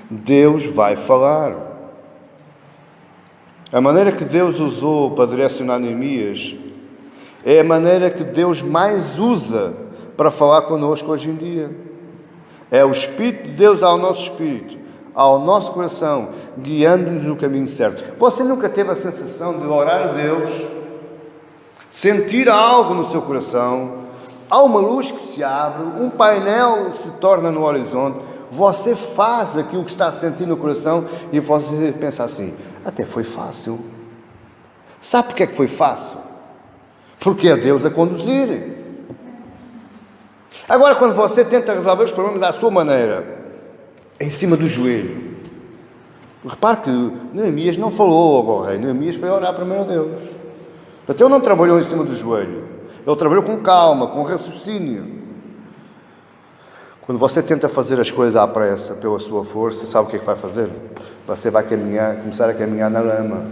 Deus vai falar. A maneira que Deus usou para direcionar Neemias é a maneira que Deus mais usa para falar connosco hoje em dia. É o Espírito de Deus ao nosso espírito, ao nosso coração, guiando-nos no caminho certo. Você nunca teve a sensação de orar a Deus, sentir algo no seu coração, há uma luz que se abre, um painel se torna no horizonte, você faz aquilo que está a sentir no coração e você pensa assim, até foi fácil. Sabe porque é que foi fácil? Porque é Deus a conduzir. Agora, quando você tenta resolver os problemas à sua maneira, em cima do joelho, repare que Neemias não falou ao rei, Neemias foi orar primeiro a Deus. Até ele não trabalhou em cima do joelho, ele trabalhou com calma, com raciocínio. Quando você tenta fazer as coisas à pressa, pela sua força, sabe o que é que vai fazer? Você vai começar a caminhar na lama,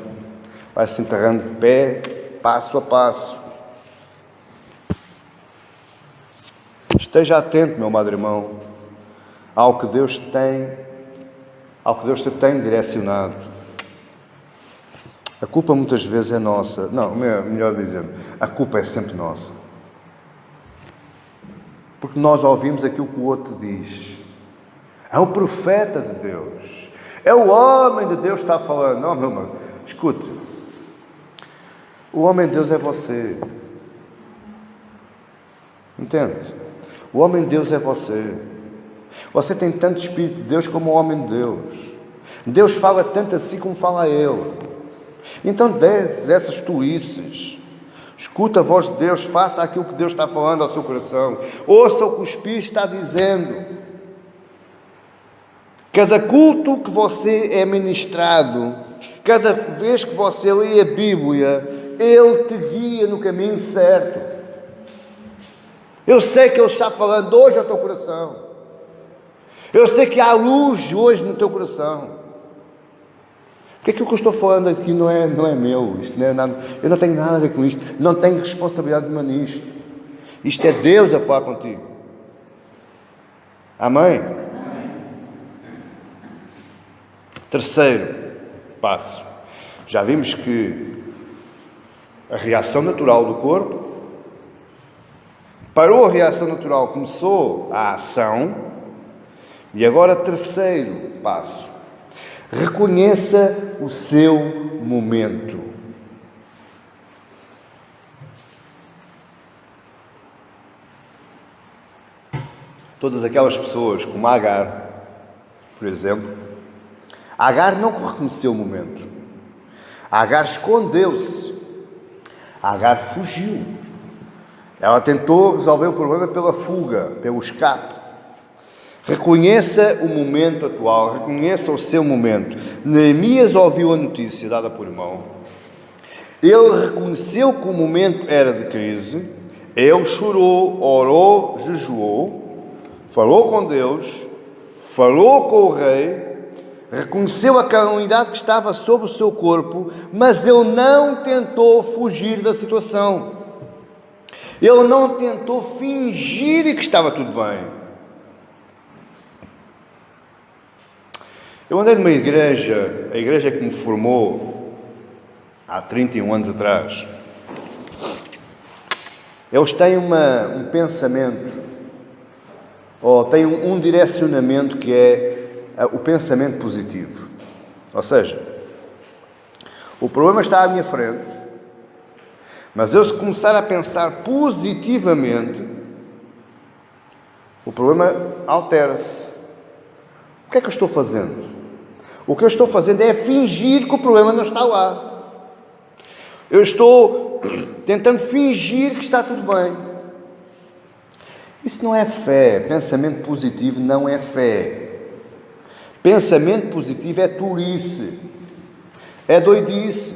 vai se enterrando de pé, passo a passo. Esteja atento, meu amado irmão, ao que Deus te tem direcionado. A culpa muitas vezes é nossa. Não, melhor dizendo, a culpa é sempre nossa. Porque nós ouvimos aquilo que o outro diz. É o profeta de Deus. É o homem de Deus que está falando. Não, meu irmão, escute. O homem de Deus é você. Entende? O homem de Deus é você. Você tem tanto Espírito de Deus como o homem de Deus. Deus fala tanto assim como fala a Ele. Então desce essas tolices. Escuta a voz de Deus, faça aquilo que Deus está falando ao seu coração. Ouça o que o Espírito está dizendo. Cada culto que você é ministrado, cada vez que você lê a Bíblia, Ele te guia no caminho certo. Eu sei que Ele está falando hoje ao teu coração. Eu sei que há luz hoje no teu coração. Porque aquilo que eu estou falando aqui não é meu. Isto não é nada, eu não tenho nada a ver com isto. Não tenho responsabilidade nenhuma nisto. Isto é Deus a falar contigo. Amém? Terceiro passo. Já vimos que a reação natural do corpo parou a reação natural, começou a ação. E agora, terceiro passo. Reconheça o seu momento. Todas aquelas pessoas, como Agar, por exemplo, Agar não reconheceu o momento. Agar escondeu-se. Agar fugiu. Ela tentou resolver o problema pela fuga, pelo escape. Reconheça o momento atual, reconheça o seu momento. Neemias ouviu a notícia dada por irmão. Ele reconheceu que o momento era de crise. Ele chorou, orou, jejuou, falou com Deus, falou com o rei, reconheceu a calamidade que estava sobre o seu corpo, mas ele não tentou fugir da situação. Ele não tentou fingir que estava tudo bem. Eu andei numa igreja, a igreja que me formou há 31 anos atrás. Eles têm um pensamento, ou têm um direcionamento que é o pensamento positivo. Ou seja, o problema está à minha frente, mas eu, se começar a pensar positivamente, o problema altera-se. O que é que eu estou fazendo? O que eu estou fazendo é fingir que o problema não está lá. Eu estou tentando fingir que está tudo bem. Isso não é fé. Pensamento positivo não é fé. Pensamento positivo é tolice. É doidice.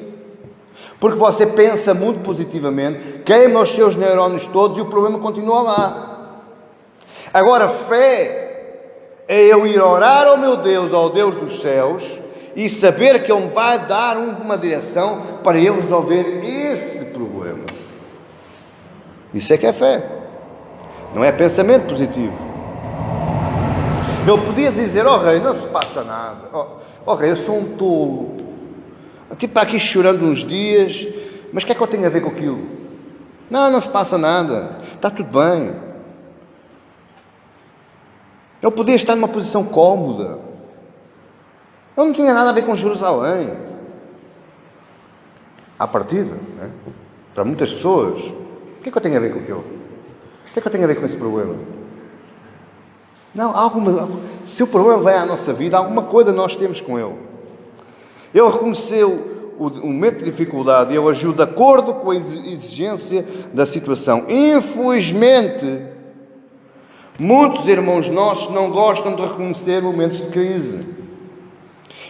Porque você pensa muito positivamente, queima os seus neurônios todos e o problema continua lá. Agora, fé é eu ir orar ao meu Deus, ao Deus dos céus, e saber que Ele me vai dar uma direção para eu resolver esse problema. Isso é que é fé. Não é pensamento positivo. Ele podia dizer: ó rei, não se passa nada. Ó rei, eu sou um tolo. Tipo, aqui chorando uns dias, mas o que é que eu tenho a ver com aquilo? Não se passa nada. Está tudo bem. Ele podia estar numa posição cómoda. Ele não tinha nada a ver com Jerusalém. À partida, né? Para muitas pessoas, o que é que eu tenho a ver com aquilo? O que é que eu tenho a ver com esse problema? Não, se o problema vem à nossa vida, alguma coisa nós temos com ele. Ele reconheceu o momento de dificuldade e ele agiu de acordo com a exigência da situação. Infelizmente, muitos irmãos nossos não gostam de reconhecer momentos de crise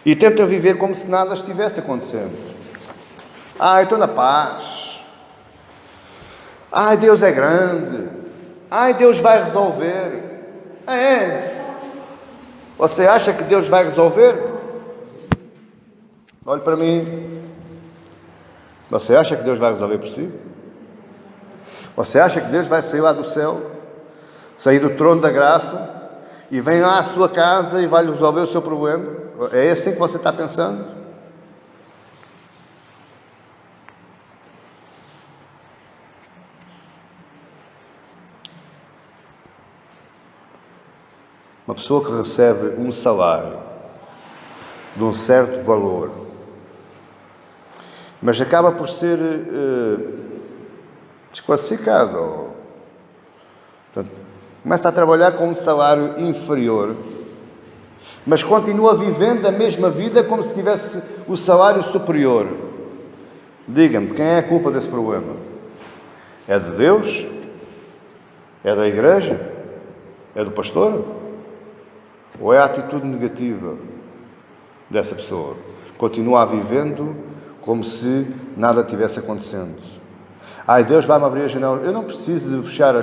e tentam viver como se nada estivesse acontecendo. Eu estou na paz. Deus é grande. Deus vai resolver. Você acha que Deus vai resolver? Olhe para mim. Você acha que Deus vai resolver por si? Você acha que Deus vai sair lá do céu, sair do trono da graça e vem lá à sua casa e vai resolver o seu problema? É assim que você está pensando? Uma pessoa que recebe um salário de um certo valor, mas acaba por ser desclassificado. Portanto, começa a trabalhar com um salário inferior, mas continua vivendo a mesma vida como se tivesse o salário superior. Diga-me, quem é a culpa desse problema? É de Deus? É da igreja? É do pastor? Ou é a atitude negativa dessa pessoa? Continua vivendo como se nada tivesse acontecendo. Deus vai-me abrir a janela. Eu não preciso de fechar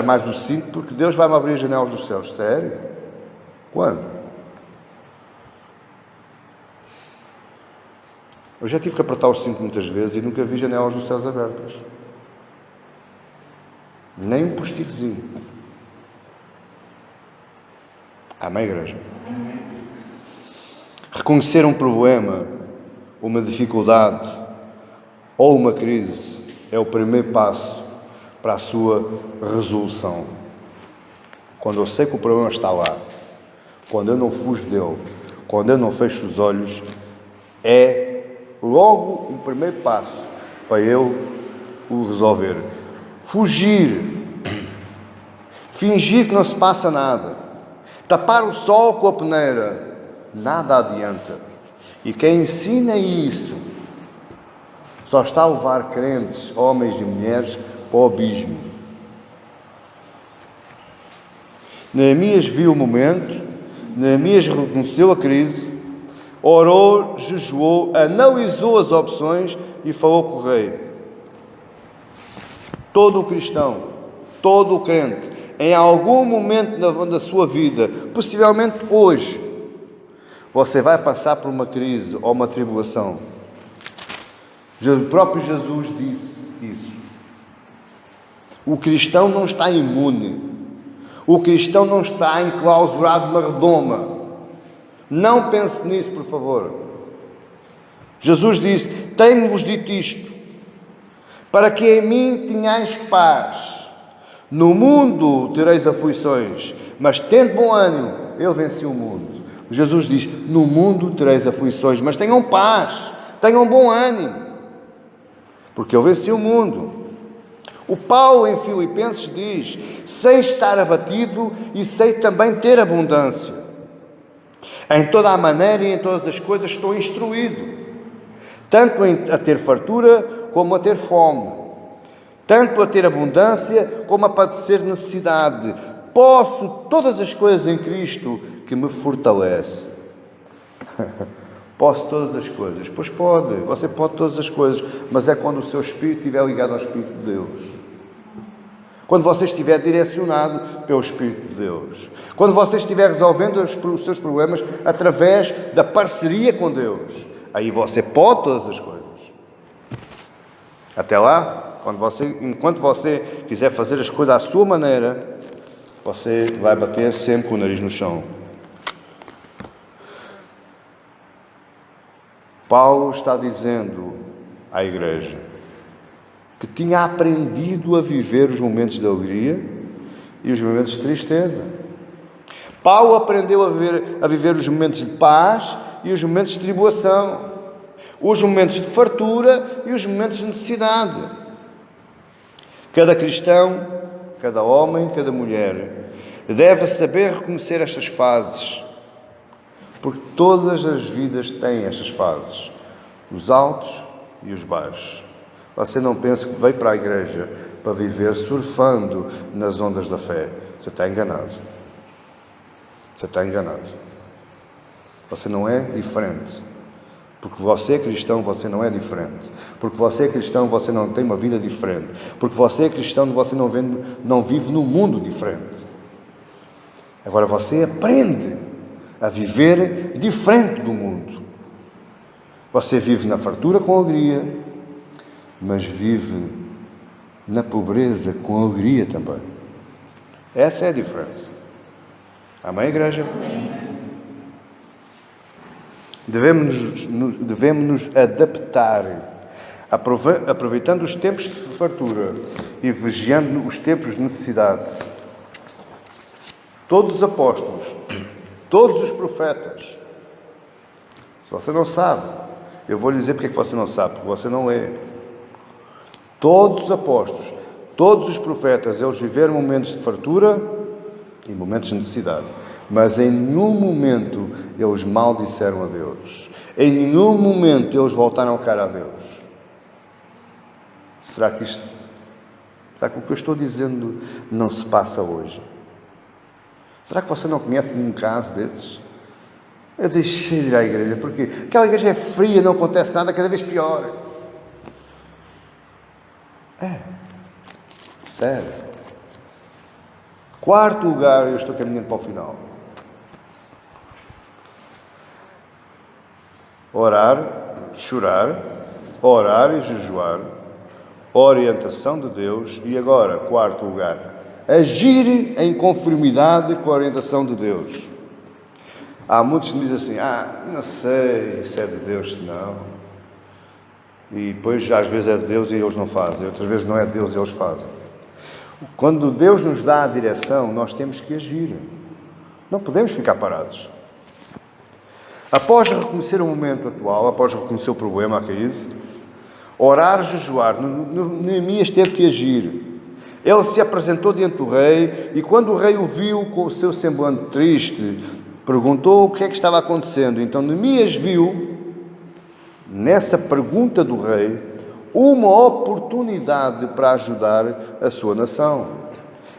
mais o cinto, porque Deus vai-me abrir as janelas dos céus. Sério? Quando? Eu já tive que apertar o cinto muitas vezes e nunca vi janelas dos céus abertas. Nem um postilhozinho. Amém, igreja? Reconhecer um problema, uma dificuldade ou uma crise é o primeiro passo para a sua resolução. Quando eu sei que o problema está lá, quando eu não fujo dele, quando eu não fecho os olhos, é logo o primeiro passo para eu o resolver. Fugir, fingir que não se passa nada, tapar o sol com a peneira, nada adianta. E quem ensina isso só está a levar crentes, homens e mulheres, para o abismo. Neemias viu o momento, Neemias reconheceu a crise, orou, jejuou, analisou as opções e falou com o rei. Todo o cristão, todo o crente, em algum momento da sua vida, possivelmente hoje, você vai passar por uma crise ou uma tribulação. O próprio Jesus disse isso. O cristão não está imune. O cristão não está enclausurado numa redoma. Não pense nisso, por favor. Jesus disse: tenho-vos dito isto, para que em mim tenhais paz. No mundo tereis aflições, mas tende bom ânimo, eu venci o mundo. Jesus diz: no mundo tereis aflições, mas tenham paz, tenham bom ânimo, porque eu venci o mundo. O Paulo em Filipenses diz: sei estar abatido e sei também ter abundância. Em toda a maneira e em todas as coisas estou instruído, tanto a ter fartura como a ter fome, tanto a ter abundância como a padecer necessidade. Posso todas as coisas em Cristo que me fortalece. Posso todas as coisas. Pois pode, você pode todas as coisas, mas é quando o seu espírito estiver ligado ao Espírito de Deus. Quando você estiver direcionado pelo Espírito de Deus. Quando você estiver resolvendo os seus problemas através da parceria com Deus. Aí você pode todas as coisas. Até lá, enquanto você quiser fazer as coisas à sua maneira, você vai bater sempre com o nariz no chão. Paulo está dizendo à igreja que tinha aprendido a viver os momentos de alegria e os momentos de tristeza. Paulo aprendeu a viver os momentos de paz e os momentos de tribulação, os momentos de fartura e os momentos de necessidade. Cada cristão, cada homem, cada mulher deve saber reconhecer estas fases, porque todas as vidas têm estas fases, os altos e os baixos. Você não pense que veio para a igreja para viver surfando nas ondas da fé. Você está enganado. Você está enganado. Você não é diferente. Porque você é cristão, você não é diferente. Porque você é cristão, você não tem uma vida diferente. Porque você é cristão, você não vive num mundo diferente. Agora você aprende a viver diferente do mundo. Você vive na fartura com alegria, mas vive na pobreza com alegria também. Essa é a diferença. Amém, igreja? Amém. Devemos nos adaptar, aproveitando os tempos de fartura e vigiando os tempos de necessidade. Todos os apóstolos, todos os profetas, se você não sabe, eu vou lhe dizer porque é que você não sabe, porque você não lê. Todos os apóstolos, todos os profetas, eles viveram momentos de fartura e momentos de necessidade. Mas em nenhum momento eles maldisseram a Deus. Em nenhum momento eles voltaram a cara a Deus. Será que o que eu estou dizendo não se passa hoje? Será que você não conhece nenhum caso desses? Eu deixei de ir à igreja, porque aquela igreja é fria, não acontece nada, cada vez pior. Sério. Quarto lugar, eu estou caminhando para o final. Orar, chorar, orar e jejuar, orientação de Deus. E agora, quarto lugar, agir em conformidade com a orientação de Deus. Há muitos que me dizem assim, não sei se é de Deus, se não. E depois, às vezes é de Deus e eles não fazem. Outras vezes não é de Deus e eles fazem. Quando Deus nos dá a direção, nós temos que agir. Não podemos ficar parados. Após reconhecer o momento atual, após reconhecer o problema, a crise, orar, jejuar, Neemias teve que agir. Ele se apresentou diante do rei e quando o rei o viu com o seu semblante triste, perguntou o que é que estava acontecendo. Então Neemias viu, nessa pergunta do rei, uma oportunidade para ajudar a sua nação.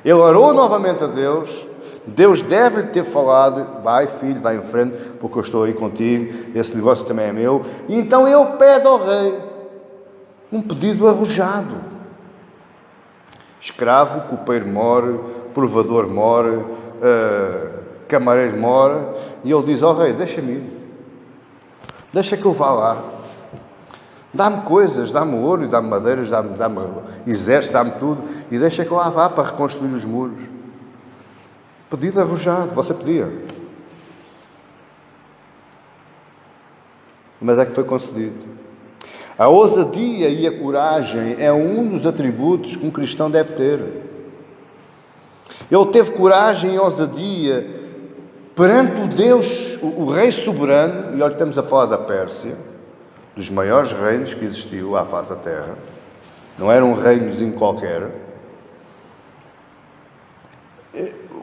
Ele orou novamente a Deus. Deus deve-lhe ter falado, vai filho, vai em frente, porque eu estou aí contigo, esse negócio também é meu. E então ele pede ao rei um pedido arrojado. Escravo, copeiro mora, provador mora, camareiro mora, e ele diz ao rei, deixa-me ir, deixa que eu vá lá. Dá-me coisas, dá-me ouro, dá-me madeiras, dá-me exército, dá-me tudo, e deixa que eu lá vá para reconstruir os muros. Pedido arrojado, você pedia. Mas é que foi concedido. A ousadia e a coragem é um dos atributos que um cristão deve ter. Ele teve coragem e ousadia perante o Deus, o Rei soberano, e olha, estamos a falar da Pérsia, dos maiores reinos que existiu à face da terra. Não era um reinozinho qualquer.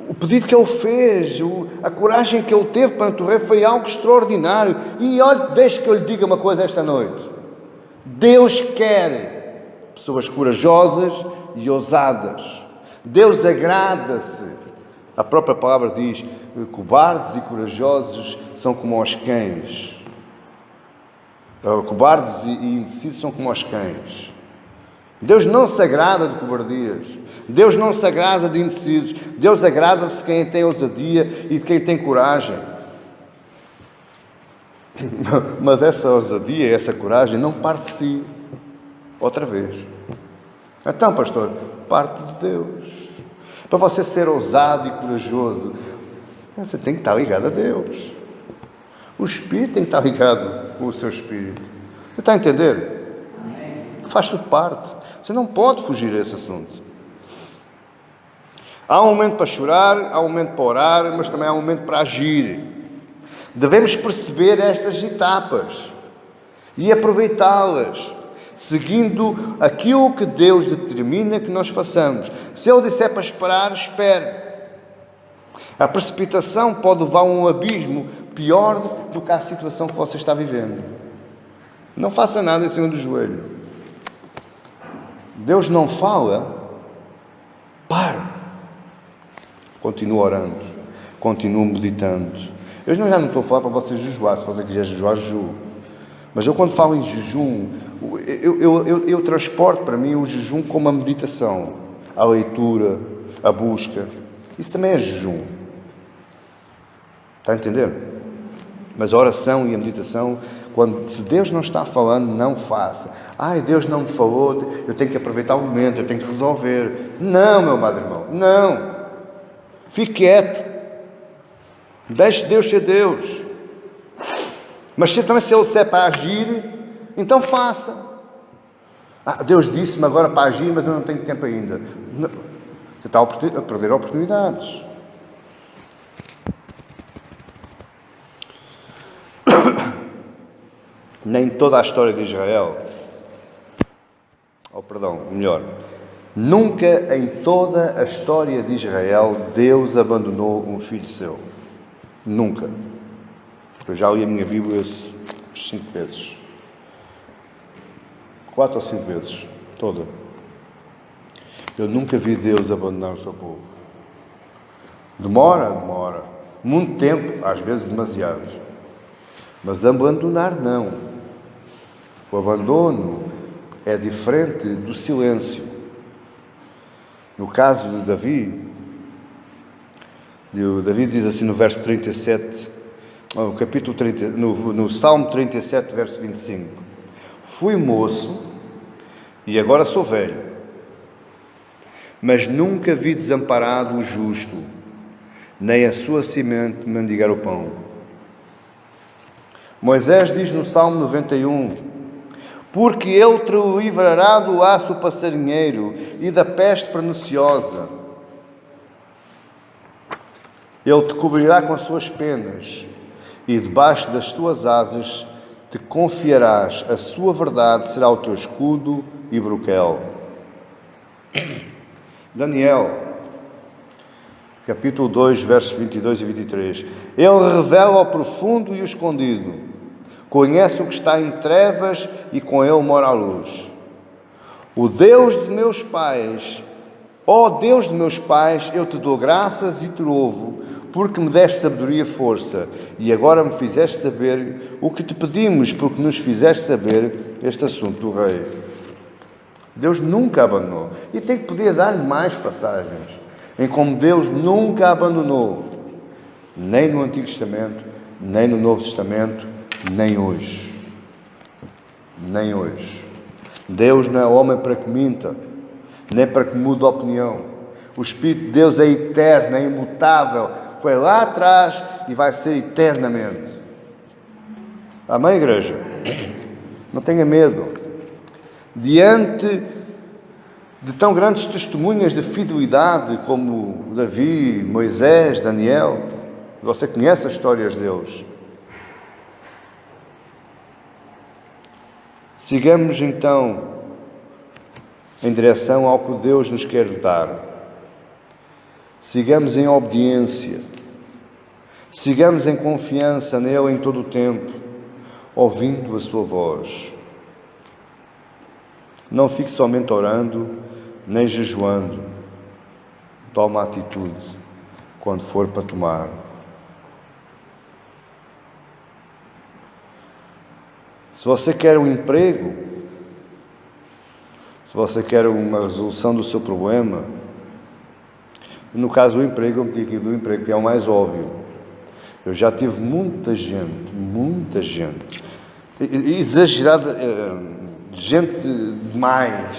O pedido que ele fez, a coragem que ele teve perante o rei foi algo extraordinário. E olha, deixe que eu lhe diga uma coisa esta noite. Deus quer pessoas corajosas e ousadas. Deus agrada-se. A própria palavra diz, cobardes e corajosos são como os cães. Cobardes e indecisos são como os cães. Deus não se agrada de cobardias. Deus não se agrada de indecisos. Deus agrada-se de quem tem ousadia e de quem tem coragem. Mas essa ousadia, essa coragem não parte de si. Outra vez. Então, pastor, parte de Deus. Para você ser ousado e corajoso, você tem que estar ligado a Deus. O Espírito tem que estar ligado com o seu Espírito. Você está a entender? Faz tudo parte. Você não pode fugir a esse assunto. Há um momento para chorar, há um momento para orar, mas também há um momento para agir. Devemos perceber estas etapas e aproveitá-las, seguindo aquilo que Deus determina que nós façamos. Se Ele disser para esperar, espere. A precipitação pode levar a um abismo pior do que a situação que você está vivendo. Não faça nada em cima do joelho. Deus não fala, pare. Continua orando, continua meditando. Eu já não estou a falar para você jejuar. Se você quiser jejuar, jejue. Mas eu, quando falo em jejum, eu transporto para mim o jejum como a meditação, a leitura, a busca. Isso também é jejum. Está a entender? Mas a oração e a meditação, se Deus não está falando, não faça. Deus não me falou, eu tenho que aproveitar o momento, eu tenho que resolver. Não, meu amado irmão, não. Fique quieto. Deixe Deus ser Deus. Mas se Ele disser para agir, então faça. Deus disse-me agora para agir, mas eu não tenho tempo ainda. Não. Você está a perder oportunidades. Nem toda a história de Israel, nunca em toda a história de Israel Deus abandonou um filho seu. Nunca. Eu já li a minha Bíblia 5 vezes. 4 ou 5 vezes. Toda. Eu nunca vi Deus abandonar o seu povo. Demora. Muito tempo, às vezes demasiado. Mas abandonar não. O abandono é diferente do silêncio. No caso de Davi, Davi diz assim no verso 37, no capítulo 30, no Salmo 37, verso 25: fui moço e agora sou velho, mas nunca vi desamparado o justo, nem a sua semente mendigar o pão. Moisés diz no Salmo 91: porque Ele te livrará do laço passarinheiro e da peste perniciosa. Ele te cobrirá com as suas penas e debaixo das tuas asas te confiarás. A sua verdade será o teu escudo e broquel. Daniel, capítulo 2, versos 22 e 23. Ele revela o profundo e o escondido. Conhece o que está em trevas e com ele mora a luz. O Deus de meus pais, ó Deus de meus pais, eu te dou graças e te louvo, porque me deste sabedoria e força, e agora me fizeste saber o que te pedimos, porque nos fizeste saber este assunto do rei. Deus nunca abandonou. E tem que poder dar-lhe mais passagens, em como Deus nunca abandonou, nem no Antigo Testamento, nem no Novo Testamento, nem hoje. Nem hoje. Deus não é homem para que minta, nem para que mude de opinião. O Espírito de Deus é eterno, é imutável. Foi lá atrás e vai ser eternamente. Amém, igreja? Não tenha medo. Diante de tão grandes testemunhas de fidelidade como Davi, Moisés, Daniel, você conhece as histórias deles. Sigamos então em direção ao que Deus nos quer dar. Sigamos em obediência. Sigamos em confiança nele em todo o tempo, ouvindo a sua voz. Não fique somente orando, nem jejuando. Toma atitude quando for para tomar. Se você quer um emprego, se você quer uma resolução do seu problema, no caso do emprego, eu me digo do emprego, que é o mais óbvio. Eu já tive muita gente, exagerada, gente demais.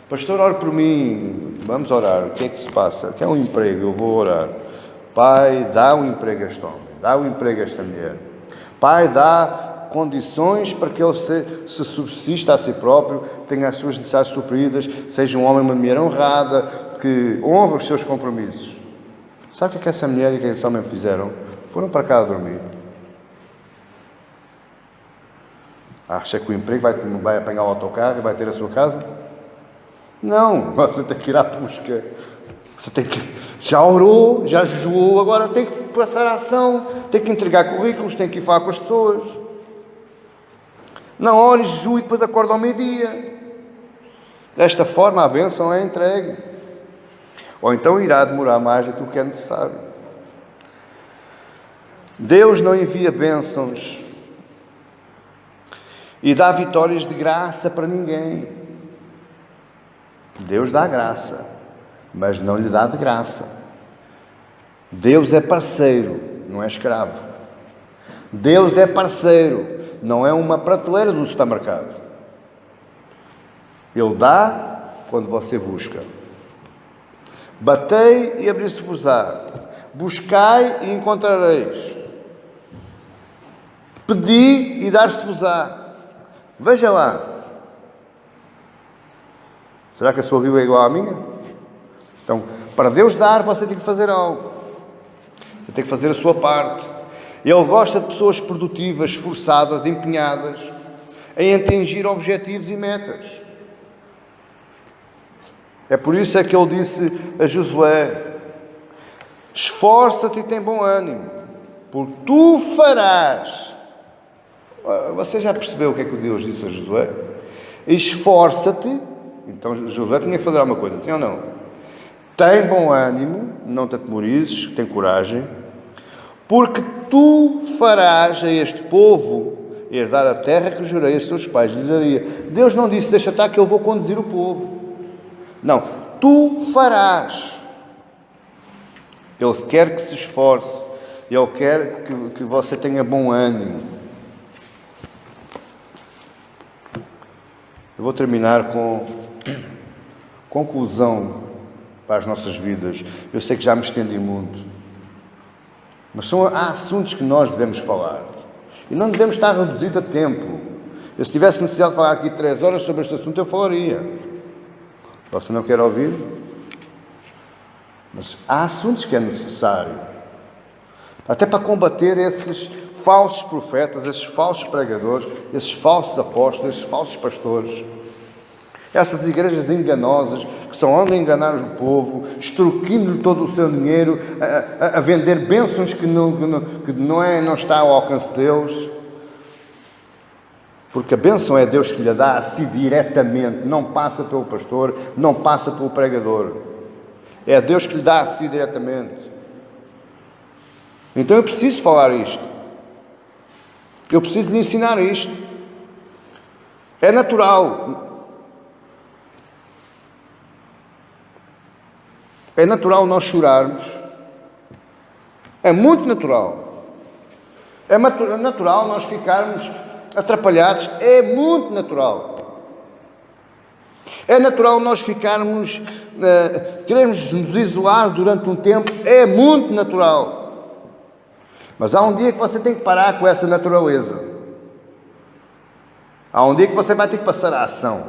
Pastor, ore por mim, vamos orar. O que é que se passa? Quer um emprego? Eu vou orar. Pai, dá um emprego a este homem. Dá um emprego a esta mulher. Pai, dá condições para que ele se subsista a si próprio, tenha as suas necessidades supridas, seja um homem e uma mulher honrada, que honra os seus compromissos. Sabe o que essa mulher e o que esse homem fizeram? Foram para casa dormir. Acha que o emprego vai apanhar o autocarro e vai ter a sua casa? Não, você tem que ir à busca. Você tem que... Já orou, já jejuou, agora tem que passar a ação, tem que entregar currículos, tem que ir falar com as pessoas. Não ore, jejue e depois acorda ao meio-dia. Desta forma a bênção é entregue. Ou então irá demorar mais do que o que é necessário. Deus não envia bênçãos e dá vitórias de graça para ninguém. Deus dá graça, mas não lhe dá de graça. Deus é parceiro, não é escravo. Deus é parceiro, não é uma prateleira do supermercado. Ele dá quando você busca. Batei e abrir-se-vos-á. Buscai e encontrareis. Pedi e dar-se-vos-á. Veja lá. Será que a sua Bíblia é igual à minha? Então, para Deus dar, você tem que fazer algo. Você tem que fazer a sua parte. Ele gosta de pessoas produtivas, esforçadas, empenhadas em atingir objetivos e metas. É por isso é que ele disse a Josué: esforça-te e tem bom ânimo, porque tu farás. Você já percebeu o que é que Deus disse a Josué? Esforça-te. Então Josué tinha que fazer alguma coisa, sim ou não? Tem bom ânimo, não te atemorizes, tem coragem, porque tu farás a este povo herdar a terra que jurei a seus pais lhes daria. Deus não disse: deixa estar que eu vou conduzir o povo. Não, tu farás. Ele quer que se esforce, Ele quer que você tenha bom ânimo. Eu vou terminar com conclusão para as nossas vidas. Eu sei que já me estendi muito, mas há assuntos que nós devemos falar e não devemos estar reduzidos a tempo. Eu, se tivesse necessidade de falar aqui 3 horas sobre este assunto, eu falaria. Você não quer ouvir? Mas há assuntos que é necessário, até para combater esses falsos profetas, esses falsos pregadores, esses falsos apóstolos, esses falsos pastores, essas igrejas enganosas que só andam a enganar o povo, extorquindo-lhe todo o seu dinheiro, a vender bênçãos que não está ao alcance de Deus. Porque a bênção é Deus que lhe dá a si diretamente, não passa pelo pastor, não passa pelo pregador. É Deus que lhe dá a si diretamente. Então eu preciso falar isto. Eu preciso lhe ensinar isto. É natural. É natural nós chorarmos. É muito natural. É natural nós ficarmos atrapalhados, é muito natural. É natural nós ficarmos, queremos nos isolar durante um tempo, é muito natural. Mas há um dia que você tem que parar com essa naturaleza. Há um dia que você vai ter que passar a ação.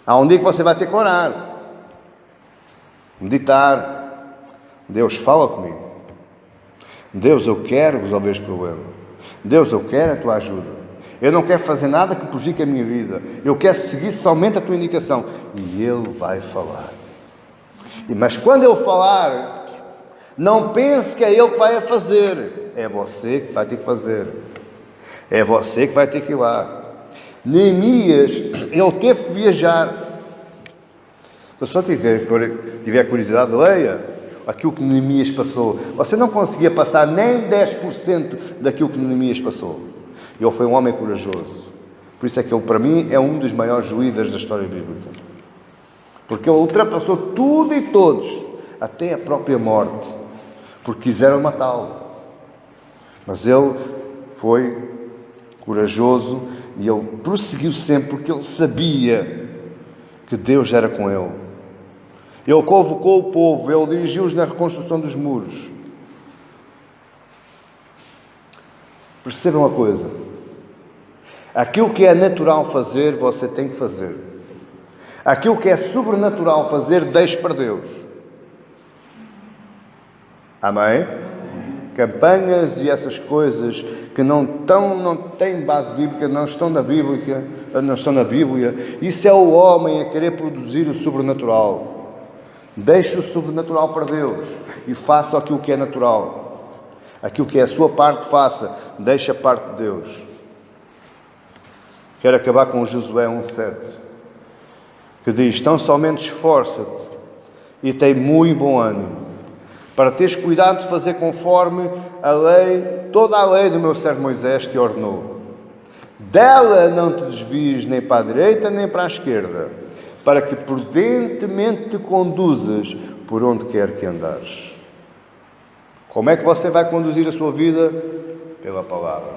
Há um dia que você vai ter que orar, meditar. Deus, fala comigo. Deus, eu quero resolver este problema. Deus, eu quero a tua ajuda. Eu não quero fazer nada que prejudique a minha vida. Eu quero seguir somente a tua indicação. E Ele vai falar. Mas quando eu falar, não pense que é Ele que vai fazer. É você que vai ter que fazer. É você que vai ter que ir lá. Neemias, ele teve que viajar. Se você tiver curiosidade, leia aquilo que Neemias passou. Você não conseguia passar nem 10% daquilo que Neemias passou. Ele foi um homem corajoso. Por isso é que ele, para mim, é um dos maiores líderes da história bíblica. Porque ele ultrapassou tudo e todos, até a própria morte, porque quiseram matá-lo. Mas ele foi corajoso e ele prosseguiu sempre, porque ele sabia que Deus era com ele. Ele convocou o povo, Ele dirigiu-os na reconstrução dos muros. Percebam uma coisa. Aquilo que é natural fazer, você tem que fazer. Aquilo que é sobrenatural fazer, deixe para Deus. Amém? Campanhas e essas coisas que não têm base bíblica, não estão na Bíblia, isso é o homem a querer produzir o sobrenatural. Deixe o sobrenatural para Deus e faça aquilo que é natural. Aquilo que é a sua parte, faça. Deixe a parte de Deus. Quero acabar com Josué 1,7, que diz: tão somente esforça-te e tem muito bom ânimo, para teres cuidado de fazer conforme a lei, toda a lei do meu servo Moisés te ordenou. Dela não te desvies nem para a direita nem para a esquerda, para que prudentemente te conduzas por onde quer que andares. Como é que você vai conduzir a sua vida? Pela palavra,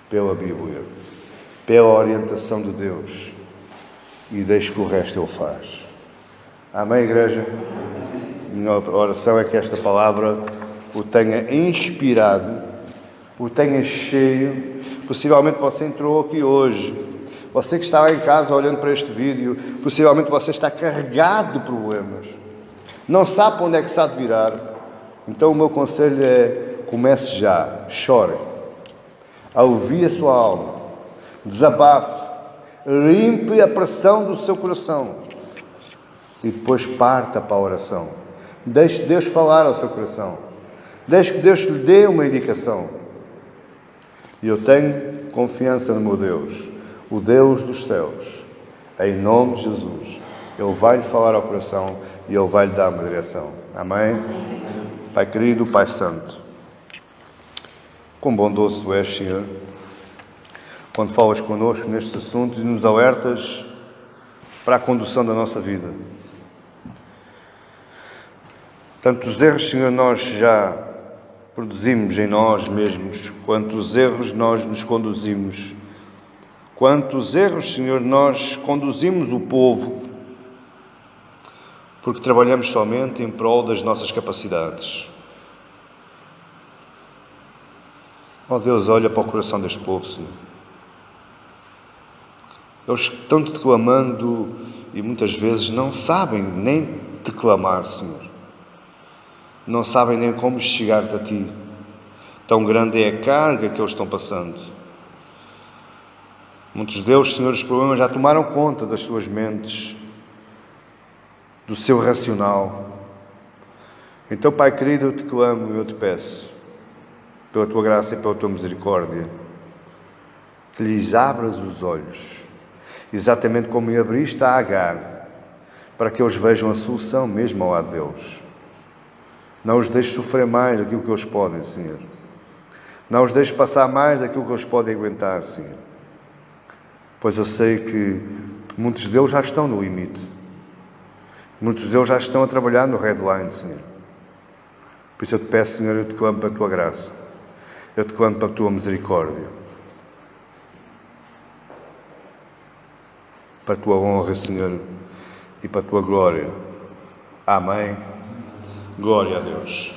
pela Bíblia, pela orientação de Deus. E deixe que o resto Ele faz. Amém, igreja? Minha oração é que esta palavra o tenha inspirado, o tenha cheio. Possivelmente você entrou aqui hoje, você que está lá em casa olhando para este vídeo, possivelmente você está carregado de problemas, não sabe para onde é que se há de virar. Então o meu conselho é: comece já, chore, alivie a sua alma, desabafe, limpe a pressão do seu coração e depois parta para a oração. Deixe Deus falar ao seu coração, deixe que Deus lhe dê uma indicação. E eu tenho confiança no meu Deus, o Deus dos céus, em nome de Jesus. Ele vai lhe falar ao coração e Ele vai lhe dar uma direção. Amém? Pai querido, Pai santo, quão bondoso Tu és, Senhor, quando falas connosco nestes assuntos e nos alertas para a condução da nossa vida. Tantos erros, Senhor, nós já produzimos em nós mesmos, quantos erros nós nos conduzimos, quantos erros, Senhor, nós conduzimos o povo, porque trabalhamos somente em prol das nossas capacidades. Ó Deus, olha para o coração deste povo, Senhor. Eles estão-te clamando e muitas vezes não sabem nem te clamar, Senhor. Não sabem nem como chegar-te a Ti. Tão grande é a carga que eles estão passando. Muitos deles, Senhor, os problemas já tomaram conta das suas mentes, do seu racional. Então, Pai querido, eu te clamo e eu te peço, pela Tua graça e pela Tua misericórdia, que lhes abras os olhos, exatamente como me abriste a Agar, para que eles vejam a solução mesmo ao lado deles. Não os deixes sofrer mais daquilo que eles podem, Senhor. Não os deixes passar mais daquilo que eles podem aguentar, Senhor. Pois eu sei que muitos deles já estão no limite. Muitos deles já estão a trabalhar no redline, Senhor. Por isso eu te peço, Senhor, eu te clamo para a Tua graça. Eu te clamo para a Tua misericórdia. Para a Tua honra, Senhor, e para a Tua glória. Amém. Glória a Deus.